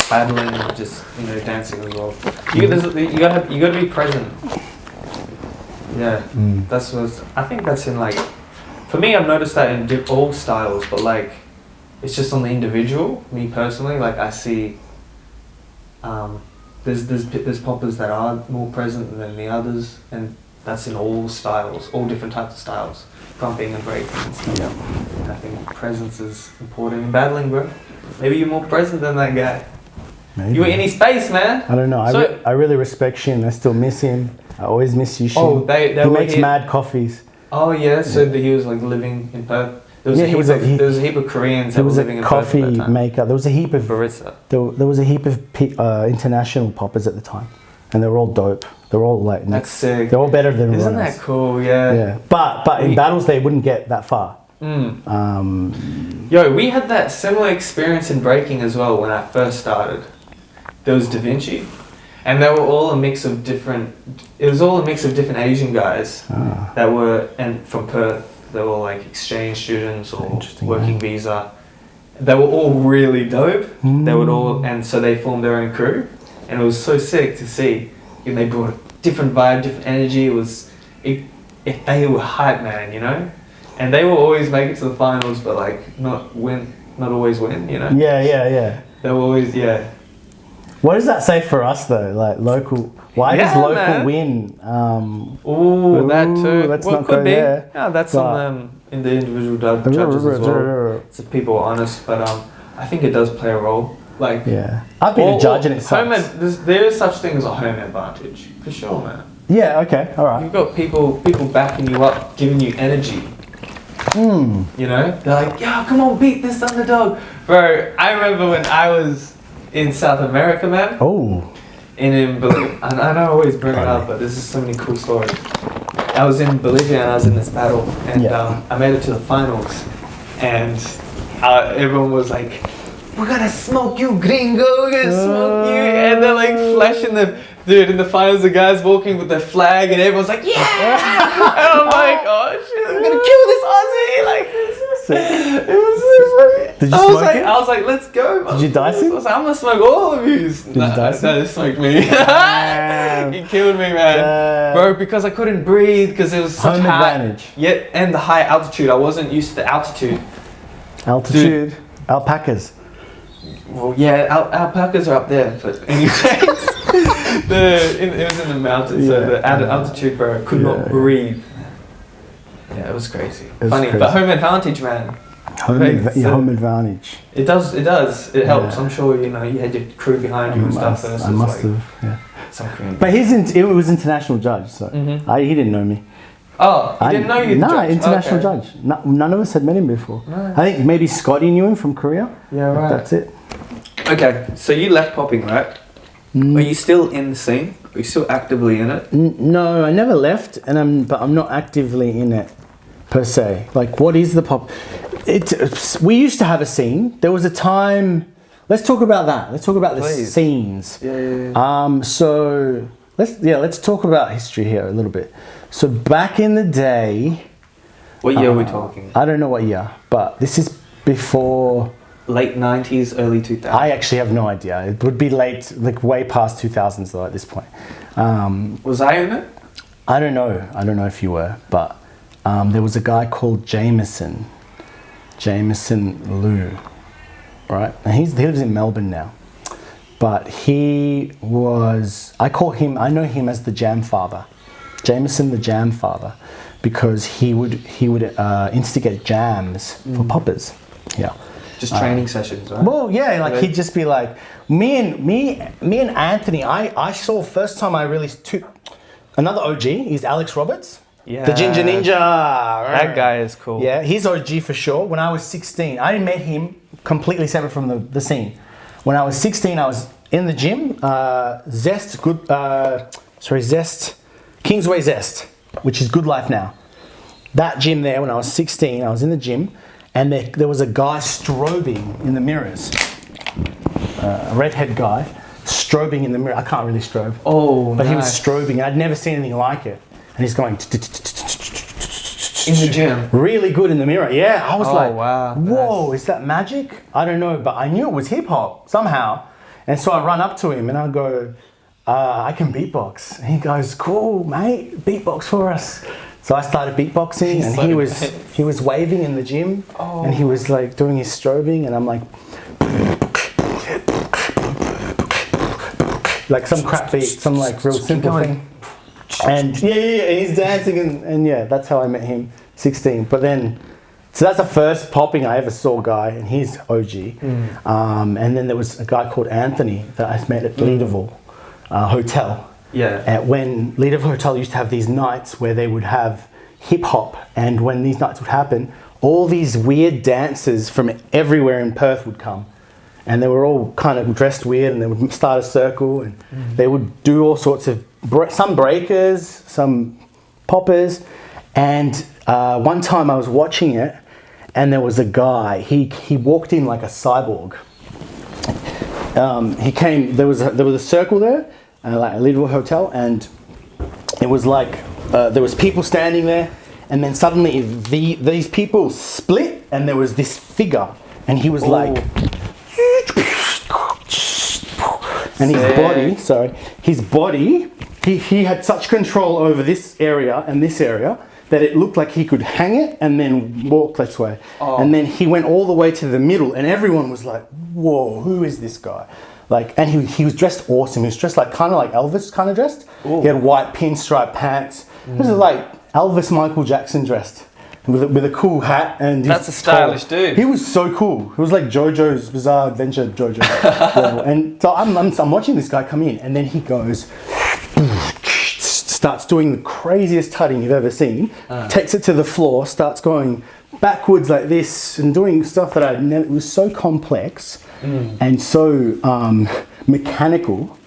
battling and just dancing as well. You gotta be present. Yeah, that's what I think. That's in like, for me, I've noticed that in all styles, but like, it's just on the individual. Me personally, like I see, there's poppers that are more present than the others, and that's in all styles, all different types of styles, pumping and breaking and stuff. Yeah. I think presence is important in battling, bro. Maybe you're more present than that guy. Maybe. You were in his space, man. I don't know. So, I really respect Shin. I still miss him. I always miss you, Shin. Oh, he makes mad coffees. Oh yeah, so he was like living in Perth. There was there was a heap of Koreans that were living in Perth. There was a coffee maker. There was a heap of barista. There was a heap of international poppers at the time, and they were all dope. They're all like that's sick. They're all better than Isn't everyone else. That cool? Yeah. Yeah. But in battles they wouldn't get that far. Yo, we had that similar experience in breaking as well when I first started. There was Da Vinci, and they were all a mix of different. It was all a mix of different Asian guys that were from Perth. They were like exchange students or working visa. They were all really dope. They would all, and so they formed their own crew, and it was so sick to see. And they brought a different vibe, different energy. They were hype, man, and they will always make it to the finals, but like not always win, Yeah. They were always, What does that say for us though? Like local, why does local win? That too. Let's not go there. Yeah, that's on them in the individual judges as well. So people are honest, but I think it does play a role. Like I've been a judge and it sucks. There is such thing as a home advantage for sure, man. Yeah. Okay. All right. You've got people backing you up, giving you energy. They're like, "Yo, come on, beat this underdog, bro." I remember when I was in South America, man. Oh. In Bolivia, and I don't always bring it up, but this is so many cool stories. I was in Bolivia and I was in this battle, and I made it to the finals, and everyone was like, "We're gonna smoke you, gringo! We're gonna smoke you!" And they're like flashing in the finals, the guys walking with their flag, and everyone's like, "Yeah!" And I'm like, "Oh shit, I'm gonna kill this Aussie!" Like, it was so funny. Did you smoke it? I was like, "Let's go!" Did you dice it? I was like, "I'm gonna smoke all of you." Did you dice it? No, they smoked me. He killed me, man, bro, because I couldn't breathe because it was such home high advantage. And the high altitude. I wasn't used to the altitude. Altitude. Alpacas. Well, yeah, alpacas are up there, but anyways, it was in the mountains, so the altitude, bro, could not breathe. Yeah, it was crazy. Funny, but home advantage, man. Home advantage. It does. It helps. I'm sure you had your crew behind you and stuff. I must have. Some Korean. But it was international judge, so he didn't know me. Oh, he didn't know you? No, international judge. None of us had met him before. No. I think maybe Scotty knew him from Korea. Yeah, right. That's it. Okay, so you left popping, right? Are you still in the scene? Are you still actively in it? No, I never left, but I'm not actively in it per se. Like, what is the pop? We used to have a scene. There was a time. Let's talk about that. Let's talk about the scenes. Yeah. So let's talk about history here a little bit. So back in the day. What year are we talking? I don't know what year, but this is before. Late 90s, early 2000s. I actually have no idea. It would be late, like way past 2000s though at this point. Was I in it? I don't know. I don't know if you were, but there was a guy called Jameson Liu, right? And he lives in Melbourne now. But I know him as the Jam Father. Jameson the Jam Father, because he would instigate jams for poppers. Yeah. Just training sessions, right? Well, yeah, like he'd just be like, me and Anthony, I saw first time I really took, another OG is Alex Roberts. Yeah. The Ginger Ninja. That guy is cool. Yeah, he's OG for sure. When I was 16, I met him completely separate from the scene. When I was 16, I was in the gym, Kingsway Zest, which is Good Life Now. That gym there, when I was 16, I was in the gym, and there was a guy strobing in the mirrors. A redhead guy strobing in the mirror. I can't really strobe. Oh, but nice. he was strobing. I'd never seen anything like it. And he's going in the gym. Really good in the mirror. Yeah, I was like, wow, whoa, nice. is that magic? I don't know, but I knew it was hip hop somehow. And so I run up to him and I go, I can beatbox. And he goes, cool, mate, beatbox for us. So I started beatboxing, and he was waving in the gym, and he was like doing his strobing, and I'm like some crap beat, some like real simple thing. And yeah, he's dancing, and yeah, that's how I met him, 16. But then, so that's the first popping I ever saw guy, and he's OG. And then there was a guy called Anthony that I met at Leaderville Hotel. Yeah. When Leaderville Hotel used to have these nights where they would have hip hop, and when these nights would happen, all these weird dancers from everywhere in Perth would come. And they were all kind of dressed weird, and they would start a circle, and they would do all sorts of, some breakers, some poppers. And one time I was watching it, and there was a guy, he walked in like a cyborg. He came, there was a circle there, like a Leaderville Hotel, and it was like, there was people standing there, and then suddenly these people split, and there was this figure, and he was like, and his body, he had such control over this area and this area that it looked like he could hang it and then walk this way. And then he went all the way to the middle, and everyone was like, whoa, who is this guy? Like, and he was dressed awesome. He was dressed like kind of like Elvis kind of dressed. Ooh. He had white pinstripe pants. This is like Elvis Michael Jackson dressed with a cool hat, and that's a stylish dude. He was so cool. He was like JoJo's Bizarre Adventure JoJo. And so I'm watching this guy come in, and then he goes, starts doing the craziest tutting you've ever seen. Takes it to the floor, starts going backwards like this, and doing stuff that I'd never. It was so complex. And so mechanical.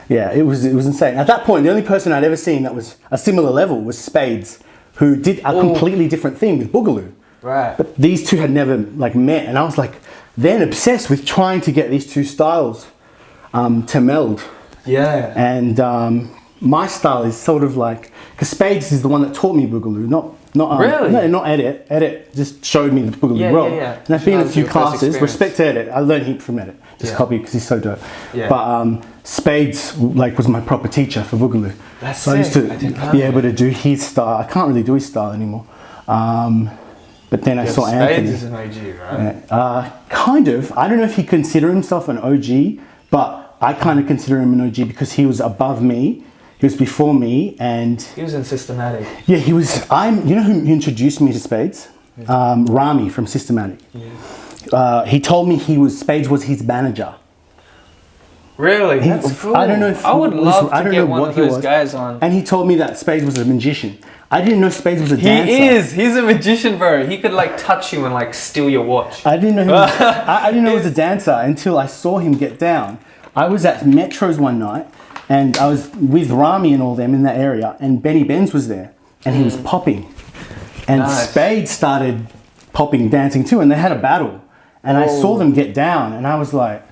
Yeah, it was insane. At that point, the only person I'd ever seen that was a similar level was Spades, who did a completely different thing with Boogaloo. Right. But these two had never like met, and I was like then obsessed with trying to get these two styles to meld. Yeah. And my style is sort of like, because Spades is the one that taught me Boogaloo, not really? No, not Edit. Edit just showed me the Boogaloo roll. Yeah. And I've been in a few classes. Respect to Edit. I learned heaps from Edit. Just copy because he's so dope. Yeah. But Spades like was my proper teacher for Boogaloo. That's so sick. I used to be able to do his style. I can't really do his style anymore. But then I saw Anthony. Spades is an OG, right? Kind of. I don't know if he consider himself an OG, but I kind of consider him an OG because he was above me. He was before me, and he was in Systematic. Yeah, he was. You know who introduced me to Spades? Rami from Systematic. Yeah. He told me Spades was his manager. Really? That's cool. I don't know if I would love to get one of those guys on. And he told me that Spades was a magician. I didn't know Spades was a dancer. He is. He's a magician, bro. He could like touch you and like steal your watch. I didn't know. I didn't know he was a dancer until I saw him get down. I was at Metro's one night, and I was with Rami and all them in that area, and Benny Benz was there, and he was popping, and Spades started popping, dancing too, and they had a battle, and I saw them get down, and I was like,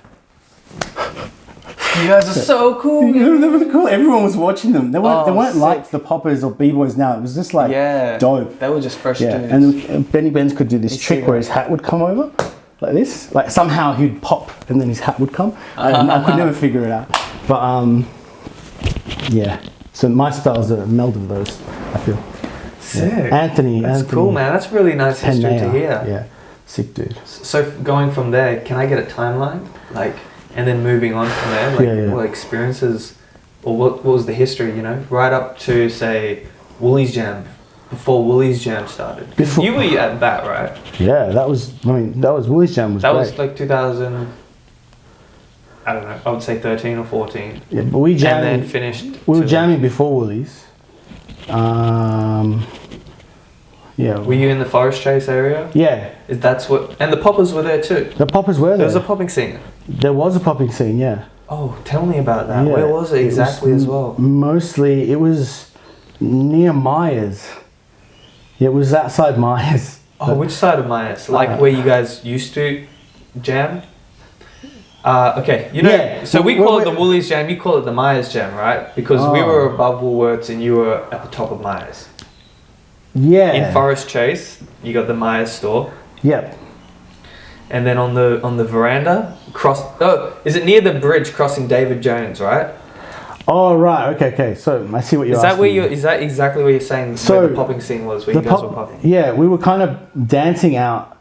you guys are so cool. They were cool. Everyone was watching them. They weren't like the poppers or b-boys now. It was just like dope. They were just fresh dudes. And Benny Benz could do this trick where his hat would come over like this. Like somehow he'd pop and then his hat would come. I could never figure it out. But yeah. So my style's a meld of those, I feel. Sick. Yeah. Anthony. That's cool, man. That's really nice history to hear. Yeah. Sick dude. So going from there, can I get a timeline? Like, and then moving on from there, like what experiences, or what was the history, you know, right up to say Woolies Jam, before Woolies Jam started. You were at that, right? Yeah, that was Woolies Jam was that great. was like 2000. I don't know. I would say 13 or 14. Yeah, but we jammed. And then finished. We were jamming before Woolies. Yeah. Were you in the Forest Chase area? Yeah. That's what, and the poppers were there too. The poppers were there. There was a popping scene. There was a popping scene, yeah. Oh, tell me about that. Yeah, Where was it exactly as well? Mostly, it was near Myers. It was outside Myers. Oh, which side of Myers? Like where you guys used to jam? Okay, you know, Yeah. so we call it the Woolies Jam, you call it the Myers Jam, right? Because we were above Woolworths and you were at the top of Myers. Yeah. In Forest Chase, you got the Myers store. Yep. And then on the veranda, is it near the bridge crossing David Jones, right? Oh, right. Okay. So I see what you're asking. Is that exactly what you're saying where the popping scene was, where you guys were popping? Yeah, we were kind of dancing out,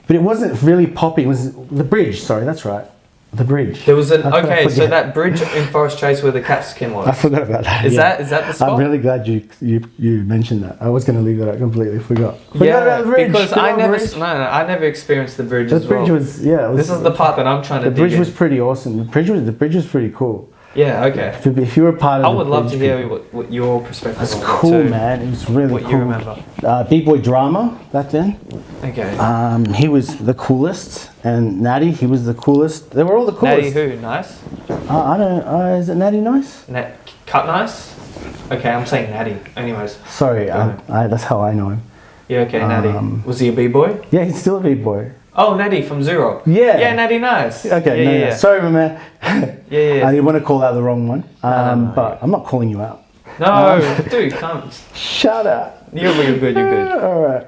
but it wasn't really popping. It was the bridge. Sorry, that's right. The bridge. There was so that bridge in Forest Chase where the cat skin was. I forgot about that. Is that the spot? I'm really glad you mentioned that. I was going to leave that out completely. Forgot Yeah, about the bridge. because I never experienced the bridge as well. The bridge was this is the part that I'm trying to. The bridge was pretty awesome. The bridge was pretty cool. Yeah. Okay. If you were part of, I would love to hear what your perspective was. was. That's cool, man. It was really cool. What you remember? B-boy drama back then. Okay. He was the coolest, and Natty, he was the coolest. They were all the coolest. Natty who? Nice? I don't know. Is it Natty Nice? Cut Nice? Okay, I'm saying Natty. Anyways. Sorry, that's how I know him. Yeah, okay, Natty. Was he a b-boy? Yeah, he's still a b-boy. Oh, Natty from Zero. Yeah. Yeah, Natty Nice. Okay, yeah. Sorry, my man. Yeah. I didn't want to call out the wrong one, No. but I'm not calling you out. No, dude, come. Shut up. You're good. All right.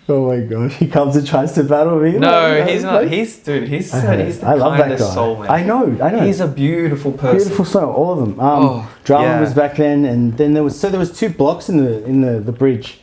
Oh my gosh, he comes and tries to battle me. No, he's not. He's the kindest soul, man. I know. He's a beautiful person. Beautiful soul, all of them. Drama was back then, and then there was 2 blocks in the bridge,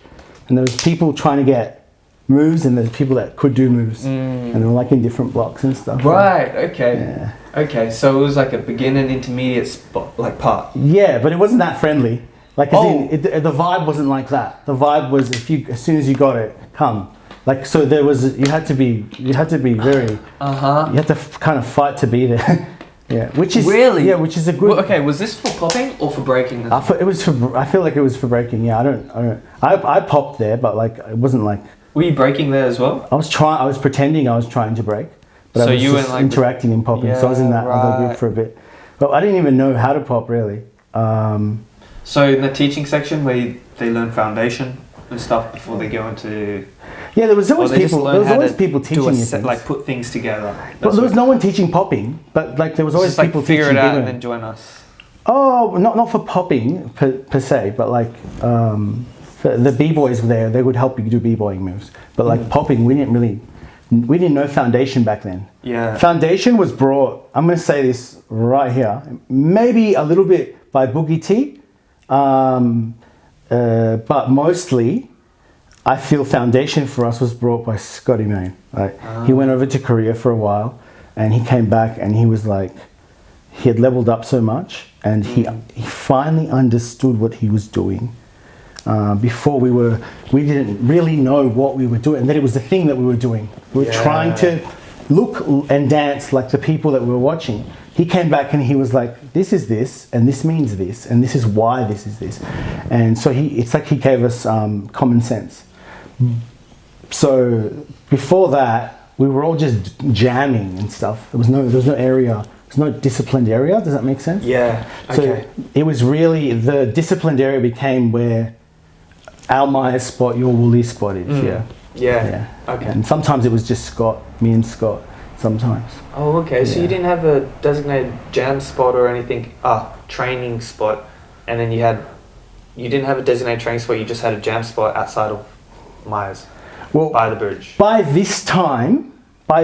and there was people trying to get moves, and there's people that could do moves, and they were like in different blocks and stuff. Right. Okay. Yeah. Okay. So it was like a beginner and intermediate spot, like part. Yeah, but it wasn't that friendly. Like the vibe wasn't like that. The vibe was as soon as you got it, come. Like so you had to be very. You had to kind of fight to be there. Yeah, which is really which is a good. Well, okay, was this for popping or for breaking? I feel like it was for breaking. Yeah, I popped there, but like it wasn't like. Were you breaking there as well? I was pretending I was trying to break, but so I was you just were like interacting and popping. So I was in that other group for a bit, but I didn't even know how to pop really. So in the teaching section where they learn foundation and stuff before they go into. Yeah, there was always people teaching you things. Like put things together. But there was no one teaching popping, but like there was always people teaching. Figure it out and then join us. Oh, not for popping per se, but like the b-boys were there. They would help you do b-boying moves. But like popping, we didn't know foundation back then. Yeah. Foundation was brought. I'm going to say this right here. Maybe a little bit by Boogie T, but mostly. I feel foundation for us was brought by Scotty Main. Right? He went over to Korea for a while, and he came back, and he was like, he had leveled up so much, and he finally understood what he was doing. Before we didn't really know what we were doing, and that it was the thing that we were doing. We were trying to look and dance like the people that we were watching. He came back and he was like, this is this, and this means this, and this is why this is this. And so it's like he gave us common sense. So before that, we were all just jamming and stuff. There was no area. There's no disciplined area. Does that make sense? Yeah. Okay. So it was really the disciplined area became where our Myers spot, your Woolly spot is. Yeah. Okay. And sometimes it was just Scott, me and Scott. Sometimes. Oh, okay. So you didn't have a designated jam spot or anything? Training spot, and then you didn't have a designated training spot. You just had a jam spot outside of Myers. Well, by the bridge. By this time, I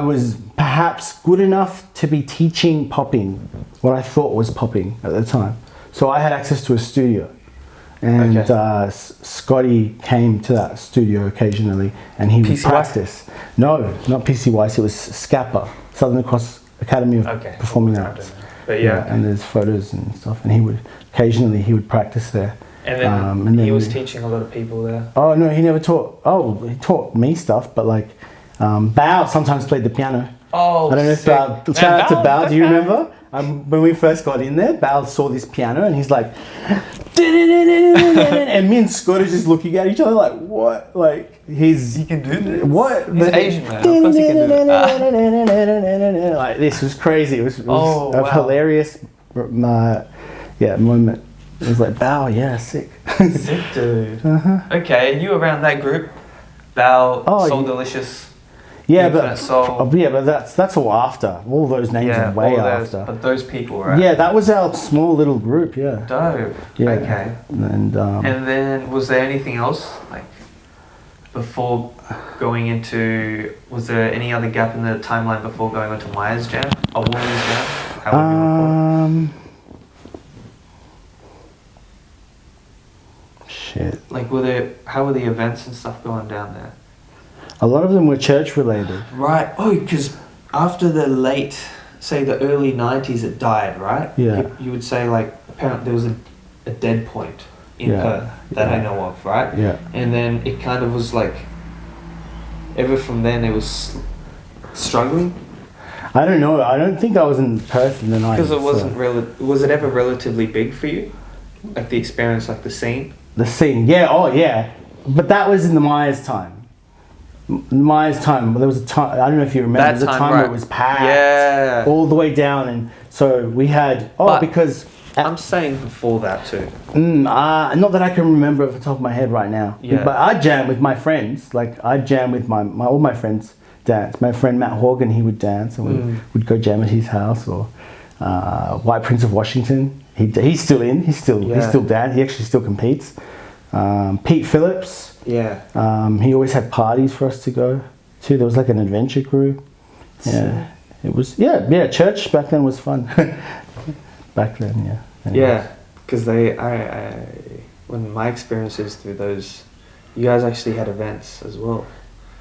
was perhaps good enough to be teaching popping, what I thought was popping at the time. So I had access to a studio, and Scotty came to that studio occasionally, and he would practice. No, not PC Weiss. It was SCAPA, Southern Cross Academy of Performing Arts. But and there's photos and stuff, and he would practice there. And then he was teaching a lot of people there. Oh no, he never taught. Oh, he taught me stuff, but like Bao sometimes played the piano. Oh, I don't know if shout out to Bao. Do you remember? when we first got in there, Bal saw this piano and he's like, and me and Scott are just looking at each other like, what? Like, He can do this. What? He's Asian, man. Of course he can do it. Like, this was crazy. It was a wow. hilarious moment. It was like, Bow, yeah, sick. Sick, dude. Okay, and you were around that group? Bow, Soul Delicious. Yeah, Infinite Soul. but that's all after. All those names are way after. But those people, right? Yeah, that was our small little group. Yeah. Dope. Yeah. Okay. And then was there anything else like before going into? Was there any other gap in the timeline before going into Myers Jam or Woolies Jam? How would you recall it? Shit. Like, how were the events and stuff going down there? A lot of them were church related. Right. Oh, because after the early 90s, it died, right? Yeah. You would say, like, apparently there was a dead point in Perth that I know of, right? Yeah. And then it kind of was like, ever from then it was struggling? I don't know. I don't think I was in Perth in the 90s. Because it wasn't was it ever relatively big for you? Like the experience, like the scene? The scene, yeah, oh yeah. But that was in the Myers time. Myers time, there was a time, I don't know if you remember, there was a time where it was packed all the way down. And so we had, because... I'm saying before that too. Not that I can remember off the top of my head right now. Yeah. But I jam with my friends. Like, I jam with all my friends dance. My friend Matt Horgan, he would dance and we'd go jam at his house. Or White Prince of Washington. He's still in. He's still down. He actually still competes. Pete Phillips. Yeah. He always had parties for us to go to. There was like an adventure crew. Yeah. It was church back then was fun. Back then, yeah. Anyways. Yeah, because when my experiences through those, you guys actually had events as well.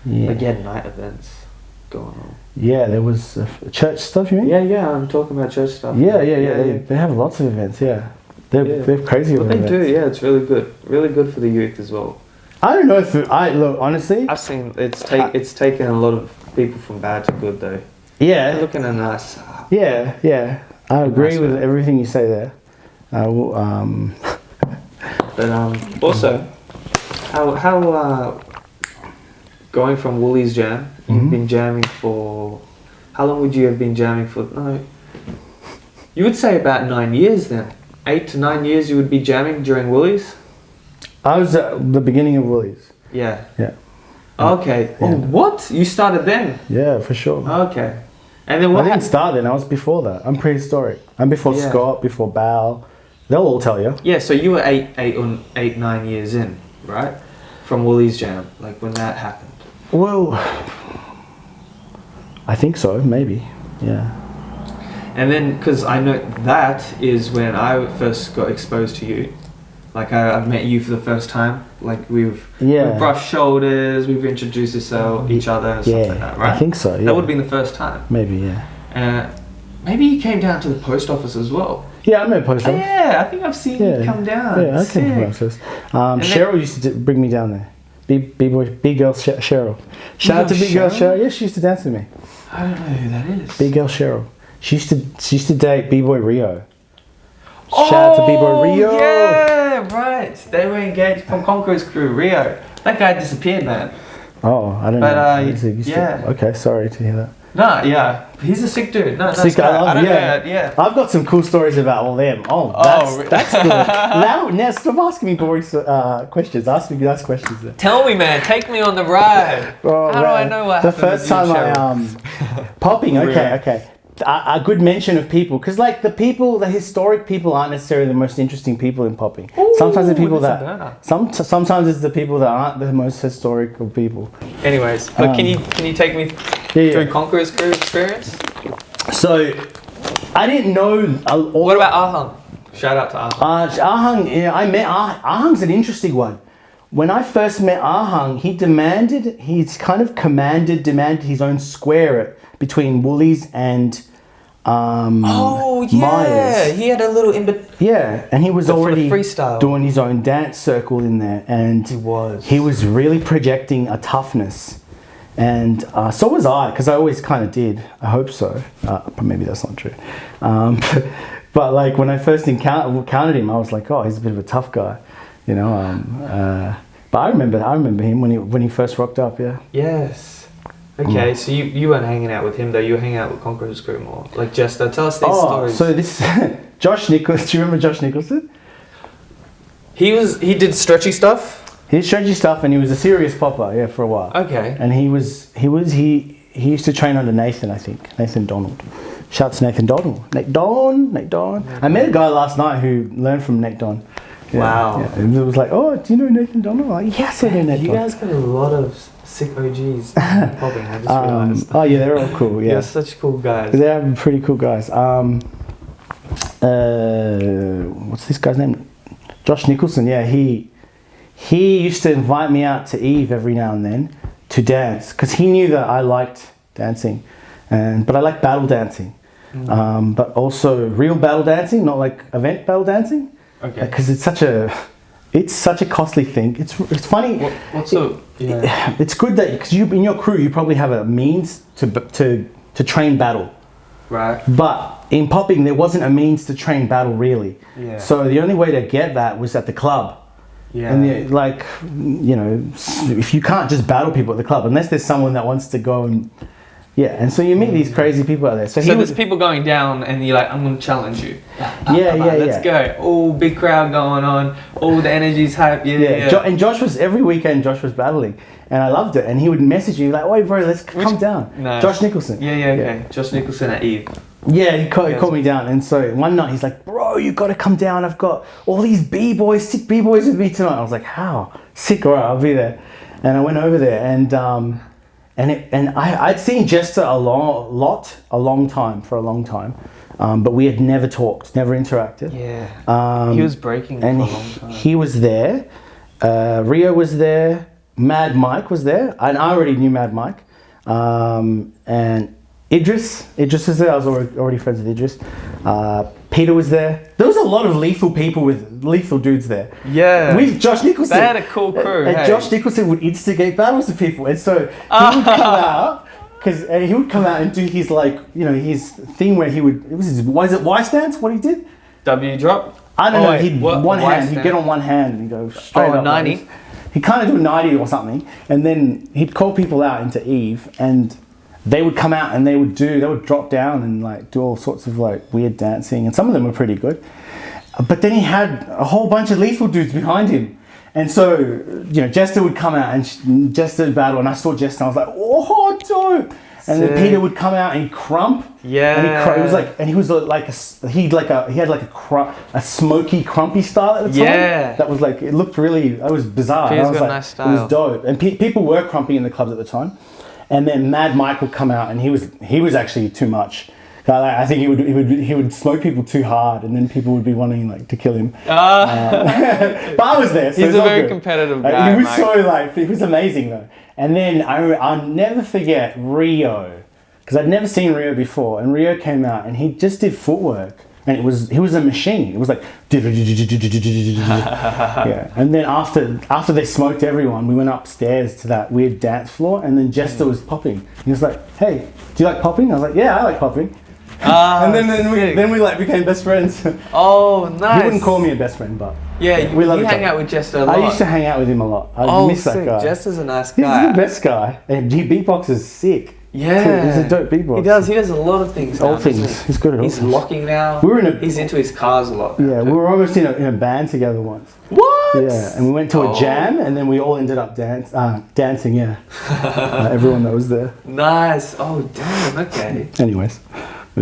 Yeah. Like you had night events going on. Yeah, there was church stuff, you mean? Yeah, I'm talking about church stuff. Yeah. They have lots of events, yeah. They're crazy what events. They do, yeah, it's really good. Really good for the youth as well. I don't know if look, honestly. I've seen it's taken a lot of people from bad to good though. Yeah. They're looking at us. Yeah. I agree with everything you say there. But also, how going from Woolies Jam, you've been jamming for, how long would you have been jamming for? No, you would say about 9 years then. 8 to 9 years you would be jamming during Woolies? I was at the beginning of Woolies. Yeah. Yeah. Okay. Yeah. Oh, what? You started then? Yeah, for sure. Okay. And then what? I didn't start then. I was before that. I'm prehistoric. I'm before Scott, before Bal. They'll all tell you. Yeah. So you were 9 years in, right? From Woolies Jam, like when that happened. Well, I think so. Maybe. Yeah. And then, because I know that is when I first got exposed to you. Like I met you for the first time. Like we've brushed shoulders, we've introduced each other and stuff like that, right? I think so, yeah. That would have been the first time. Maybe, yeah. Maybe you came down to the post office as well. Yeah, I'm at post office. Yeah, I think I've seen you come down. Yeah, I came to post office. Cheryl used to bring me down there. Big girl Cheryl. Shout out to big girl Cheryl. Yeah, she used to dance with me. I don't know who that is. Big girl Cheryl. She used to date B-boy Rio. Shout out to B-boy Rio. Yeah, right. They were engaged from Conqueror's crew, Rio. That guy disappeared, man. Oh, I don't know. Okay, sorry to hear that. No, yeah. He's a sick dude. No, sick guy. Yeah. I've got some cool stories about all them. That's good. Now stop asking me boring questions. Ask me nice questions. Then. Tell me, man. Take me on the ride. How do I know what happened? The first time popping. Okay. A good mention of people, because like the historic people aren't necessarily the most interesting people in popping. Ooh, sometimes the people sometimes it's the people that aren't the most historical people. Anyways, but can you take me through Conqueror's crew experience? So I didn't know. What about Ahang? Shout out to Ahang. Ahang, I met Ahang's an interesting one. When I first met Ahang, he demanded his own square between Woolies and Myers. He had a little and he was already freestyle, doing his own dance circle in there, and he was really projecting a toughness, And so was I, because I always kind of did. I hope so. But maybe that's not true. But like when I first encountered him, I was like, oh, he's a bit of a tough guy, you know. But I remember him when he first rocked up. Yeah. Yes. Okay, so you weren't hanging out with him though. You were hanging out with Conqueror's crew more. Like Jester, tell us these stories. So this Josh Nicholson. Do you remember Josh Nicholson? He did stretchy stuff. He did stretchy stuff, and he was a serious popper. Yeah, for a while. Okay. And he used to train under Nathan, I think. Nathan Donald. Shouts to Nathan Donald. Nate Don. I met a guy last night who learned from Nate Don. Yeah, wow. Yeah. And it was like, oh, do you know Nathan Donald? I'm like, yes, I know Nathan. You guys got a lot of sick OGs popping. I just realized. Oh yeah, they're all cool. Yeah, You're such cool guys. They're pretty cool guys. What's this guy's name? Josh Nicholson. Yeah, he used to invite me out to Eve every now and then to dance because he knew that I liked dancing, but I like battle dancing, but also real battle dancing, not like event battle dancing. Okay. Because it's such a costly thing. It's funny. It's good that because you in your crew you probably have a means to train battle. Right. But in popping there wasn't a means to train battle really. Yeah. So the only way to get that was at the club. Yeah. And if you can't just battle people at the club unless there's someone that wants to go and and so you meet these crazy people out there. So there's people going down and you're like, I'm going to challenge you. Let's go. Oh, big crowd going on. Oh, the energy's hype. Yeah. And Josh was, every weekend Josh was battling and I loved it. And he would message me like, wait bro, let's come down. No. Josh Nicholson. Okay. Josh Nicholson at Eve. Yeah, he called me down. And so one night he's like, bro, you got to come down. I've got all these sick B-boys with me tonight. I was like, how? Sick, all right, I'll be there. And I went over there and I'd seen Jester a long time, but we had never talked, never interacted. Yeah. He was breaking for a long time. He was there. Rio was there. Mad Mike was there, and I already knew Mad Mike. And Idris was there. I was already friends with Idris. Peter was there. There was a lot of lethal dudes there. Yeah. With Josh Nicholson. They had a cool crew. And Josh Nicholson would instigate battles to people. And so he would come out and do his his thing where he would, was it Y stance? What he did? W drop? I don't know. He'd get on one hand and he'd go straight up. 90? He'd kind of do a 90 or something. And then he'd call people out into Eve and they would come out and they would drop down and like do all sorts of like weird dancing, and some of them were pretty good. But then he had a whole bunch of lethal dudes behind him, and so Jester would come out and Jester would battle, and I saw Jester and I was like, oh dope. And then Peter would come out and he'd crump. Yeah. And he was like he had a smoky crumpy style at the time. Yeah. That was like, it looked really, that was bizarre. Peter's got a nice style. It was dope, and people were crumping in the clubs at the time. And then Mad Mike would come out, and he was actually too much. I think he would smoke people too hard, and then people would be wanting to kill him. But I was there. So he's a very competitive guy. He was he was amazing though. And then I'll never forget Rio, because I'd never seen Rio before, and Rio came out and he just did footwork. And he was a machine. It was like yeah. And then after they smoked everyone, we went upstairs to that weird dance floor, and then Jester was popping. He was like, "Hey, do you like popping?" I was like, "Yeah, I like popping." And then we became best friends. Oh, nice. He wouldn't call me a best friend, but you hang out with Jester a lot. I used to hang out with him a lot. I miss that guy. Jester's a nice guy. He's the best guy, and he beatboxes sick. Yeah, he's a dope beatboxer. He does a lot of things. All things. He's good at all. He's locking now. He's into his cars a lot. Yeah, we were almost in a band together once. What? Yeah, and we went to a jam, and then we all ended up dancing. Yeah, everyone that was there. Nice. Oh damn. Okay. Anyways.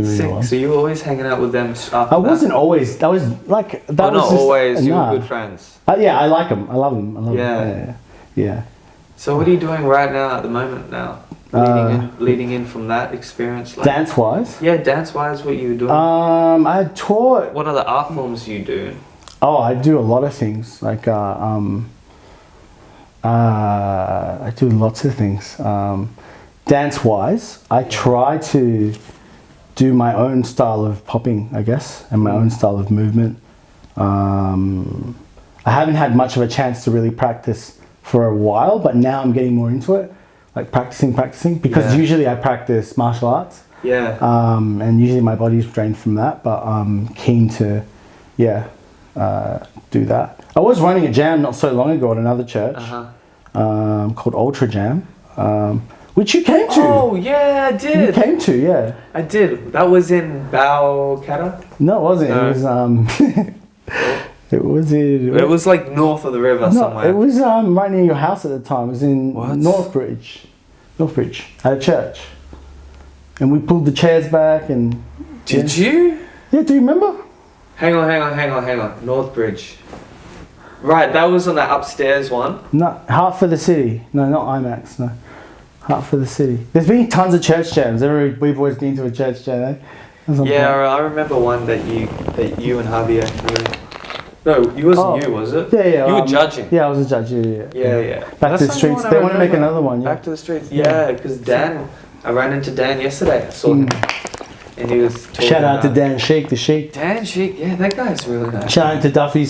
Sick. So you were always hanging out with them? I wasn't always. That was like that. Not always. You were good friends. Yeah, I like them. I love them. Yeah. So what are you doing right now at the moment now? Leading in from that experience, dance wise. Yeah, dance wise, what you were doing. I taught. What other art forms do you do? Oh, I do a lot of things. Like I do lots of things. Dance wise, I try to do my own style of popping, I guess, and my own style of movement. I haven't had much of a chance to really practice for a while, but now I'm getting more into it. like practicing because Yeah. usually I practice martial arts. Yeah. And usually my body's drained from that, but I'm keen to, do that. I was running a jam not so long ago at another church called Ultra Jam, which you came to. Oh yeah, I did. You came to, yeah. I did. That was in Balcata. No, it wasn't. No. It was it was in. It was like north of the river somewhere. It was right near your house at the time. It was in What? Northbridge, at a church, and we pulled the chairs back and. Did you? Yeah, do you remember? Hang on. Northbridge. Right, that was on that upstairs one. No, Heart for the City. No, not IMAX. No, Heart for the City. There's been tons of church jams. We've always been to a church jam. Eh? Yeah, I remember one that you and Javier. No, it wasn't you, was it? Yeah. You were judging. Yeah, I was a judge. Yeah. Back to the streets. They want to make another one. Yeah. Back to the streets. Yeah, because Dan, I ran into Dan yesterday. I saw him, and he was talking. Shout out to about- Dan Sheik, the Sheik. Dan Sheik, yeah, that guy's really nice. Shout out to Duffy.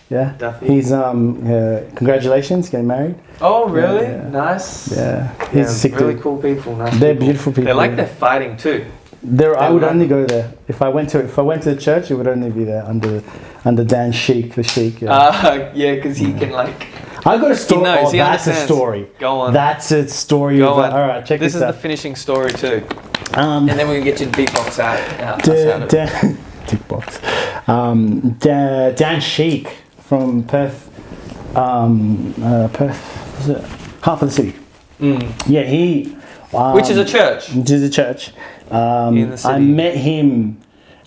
Yeah. Duffy. He's congratulations, getting married. Oh, really? Yeah. Nice. Yeah. He's sick really dude. cool people. Nice. They're people. beautiful people. They like yeah. their fighting too. I would only go there if I went to the church. It would only be there under Dan Sheik, the Sheik. Yeah, because he can like. I got a story. knows, he That's a understands. story. Go on. That's a story. Go on. All right, check this this is out. the finishing story too, and then we can get you the beatbox out. Dan Sheik from Perth. Perth. Was it Half of the City? Yeah, he. Which is a church. Which is a church. In the city. I met him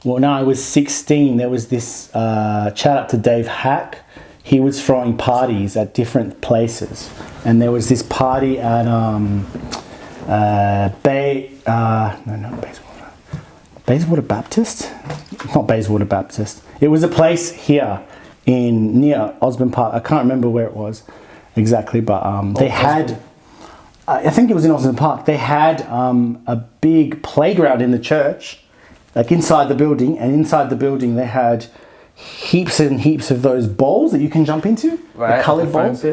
when I was 16. There was this shout out to Dave Hack. He was throwing parties at different places, and there was this party at Bayswater Baptist. Not Bayswater Baptist. It was a place here near Osborne Park. I can't remember where it was exactly, but they had. I think it was in Osborne Park. They had a big playground in the church, like inside the building, and inside the building they had heaps and heaps of those bowls that you can jump into, the coloured bowls.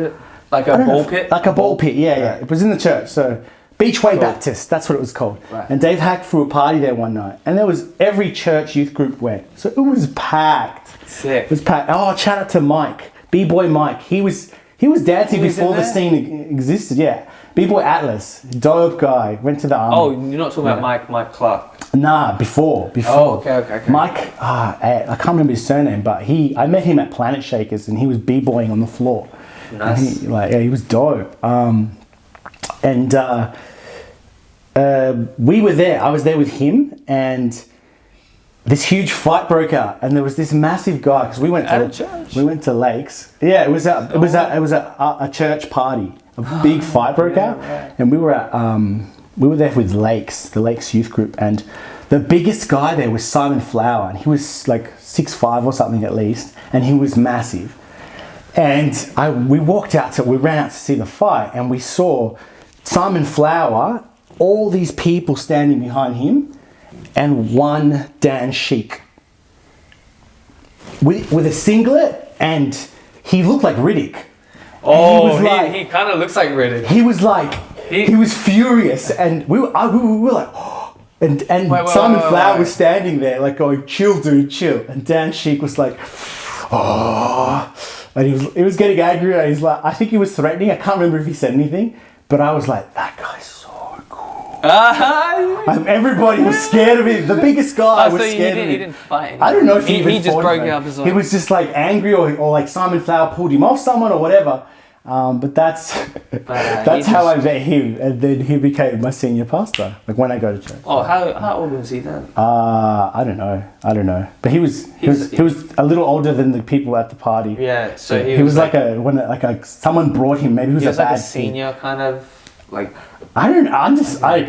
Like a ball pit? Like a ball pit, yeah. It was in the church, so Beachway Baptist, that's what it was called. Right. And Dave Hack threw a party there one night, and there was every church youth group went, so it was packed. Sick. It was packed. Oh, shout out to Mike, B-Boy Mike. He was dancing He was before in the there? scene existed, yeah. B-Boy Atlas, dope guy, went to the army. Oh, you're not talking about Mike Clark. Nah, before. Oh, okay. Mike, I can't remember his surname, but I met him at Planet Shakers, and he was b-boying on the floor. Nice. And he was dope. We were there. I was there with him, and this huge fight broke out, and there was this massive guy because we went At to a church? We went to Lakes. Yeah, it was a church party. A big fight broke out, and we were there with Lakes, the Lakes youth group, and the biggest guy there was Simon Flower, and he was like 6'5" or something at least, and he was massive. And we ran out to see the fight, and we saw Simon Flower, all these people standing behind him, and one Dan Sheik with a singlet, and he looked like Riddick. Oh, he kind of looks like Riddick. He was like, he was furious, and we were like, oh. And Simon Flower was standing there, like going, "Chill, dude, chill." And Dan Sheik was like, "Oh," and he was getting angry. And he's like, I think he was threatening. I can't remember if he said anything, but I was like, "That guy's so cool." Everybody was scared of him. The biggest guy was scared of him. He didn't fight. I don't know if he just fought broke him. out his own. He was just like angry, or like Simon Flower pulled him off someone or whatever. But that's how I met him, and then he became my senior pastor. Like when I go to church. Oh, how old was he then? I don't know. But he was a little older than the people at the party. Yeah, so he was like someone brought him. Maybe he was a bad like a senior kind of like. I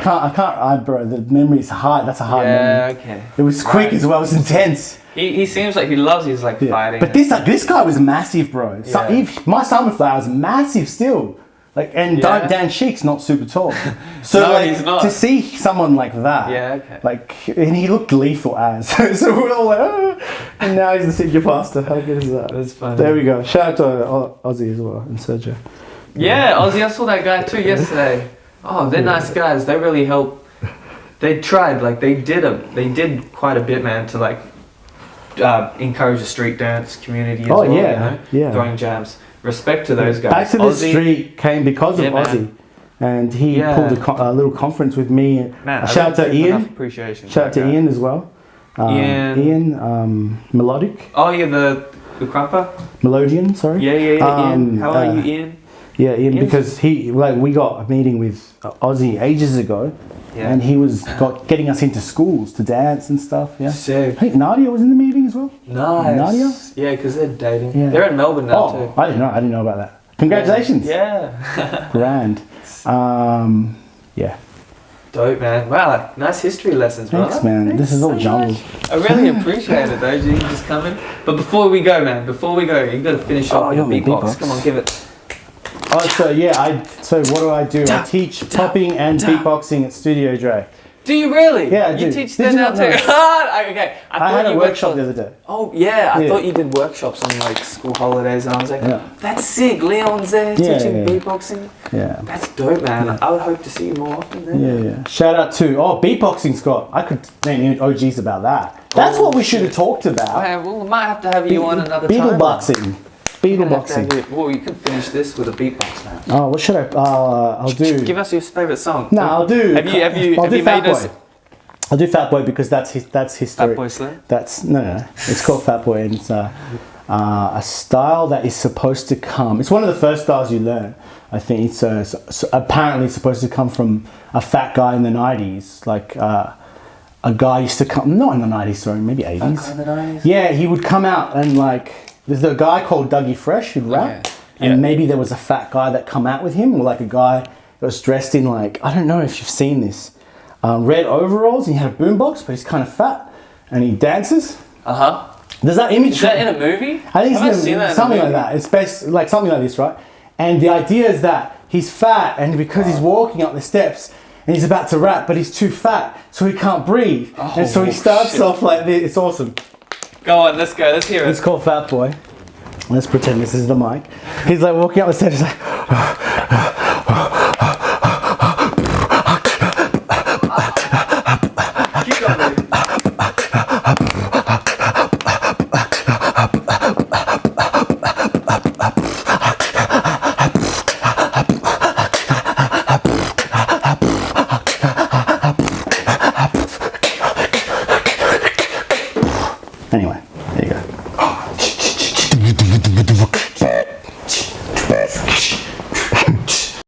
can't. Bro, the memory's hard. That's a hard memory. Yeah, okay. It was quick as well. It was intense. He seems like he loves his like fighting. But this guy was massive, bro. Yeah. My Simon Flower is massive still. Like, and Dan Sheik's not super tall. So No, like he's not. to see someone like that. Yeah, okay. Like, and he looked lethal as. So we're all like, oh. And now he's the senior pastor. How good is that? That's funny. There we go. Shout out to Ozzy as well and Sergio. Yeah, Ozzy, I saw that guy too yesterday. Oh, they're nice guys. They really help. They tried, like they did quite a bit, man, to like encourage the street dance community as well. Throwing jams. Respect to those guys. Back to the Street came because of Ozzy, and he pulled a little conference with me. Man, shout out to Ian. Appreciation. Shout out to Ian as well. Ian, Melodic. Oh yeah, the crapper. Melodian, sorry. Yeah. Ian. How are you, Ian? Yeah, Ian, because we got a meeting with Ozzy ages ago, and he was getting us into schools to dance and stuff. Yeah, sick. I think Nadia was in the meeting as well. Nice. Nadia. Yeah, because they're dating. Yeah. They're in Melbourne now too. I didn't know about that. Congratulations. Yeah. Grand. Yeah. Dope, man. Wow, nice history lessons, bro. Thanks, man. This is all jumbled. I really appreciate it, though. You just coming. But before we go, man, you got to finish off your beatbox. Come on, give it. Oh, so what do? I teach popping and beatboxing at Studio Dre. Do you really? Yeah, I do. You teach that now too? Okay. I had a workshop the other day. Oh, yeah. I thought you did workshops on like school holidays, and I was like, that's sick. Leon's there teaching beatboxing. Yeah. That's dope, man. Yeah. I would hope to see you more often there. Yeah. Shout out to beatboxing, Scott. I could name OGs about that. That's what we should have talked about. Okay, well, we might have to have you on another time. Beatboxing. Beatboxing. Well, you can finish this with a beatbox, man. Oh, what should I? I'll do. Give us your favorite song. No, I'll do. Have you made us? I'll do Fat Boy because that's history. Fat Boy Slim? That's no. It's called Fat Boy, and it's a style that is supposed to come. It's one of the first styles you learn. I think it's apparently supposed to come from a fat guy in the 90s, like a guy used to come. Not in the 90s, sorry, maybe 80s. Fat guy in the 90s? Yeah, he would come out and like. There's a guy called Dougie Fresh who'd rap, and maybe there was a fat guy that come out with him, or like a guy that was dressed in like, I don't know if you've seen this, red overalls, and he had a boombox, but he's kind of fat, and he dances. There's that image. Is that in a movie? I think it's something like that. It's based like something like this, right? And the idea is that he's fat, and because he's walking up the steps, and he's about to rap, but he's too fat, so he can't breathe, and so he starts off like this. It's awesome. Go on, let's go. Let's hear it. It's called Fat Boy. Let's pretend this is the mic. He's like walking up the stairs. He's like, keep going, baby. Anyway, there you go.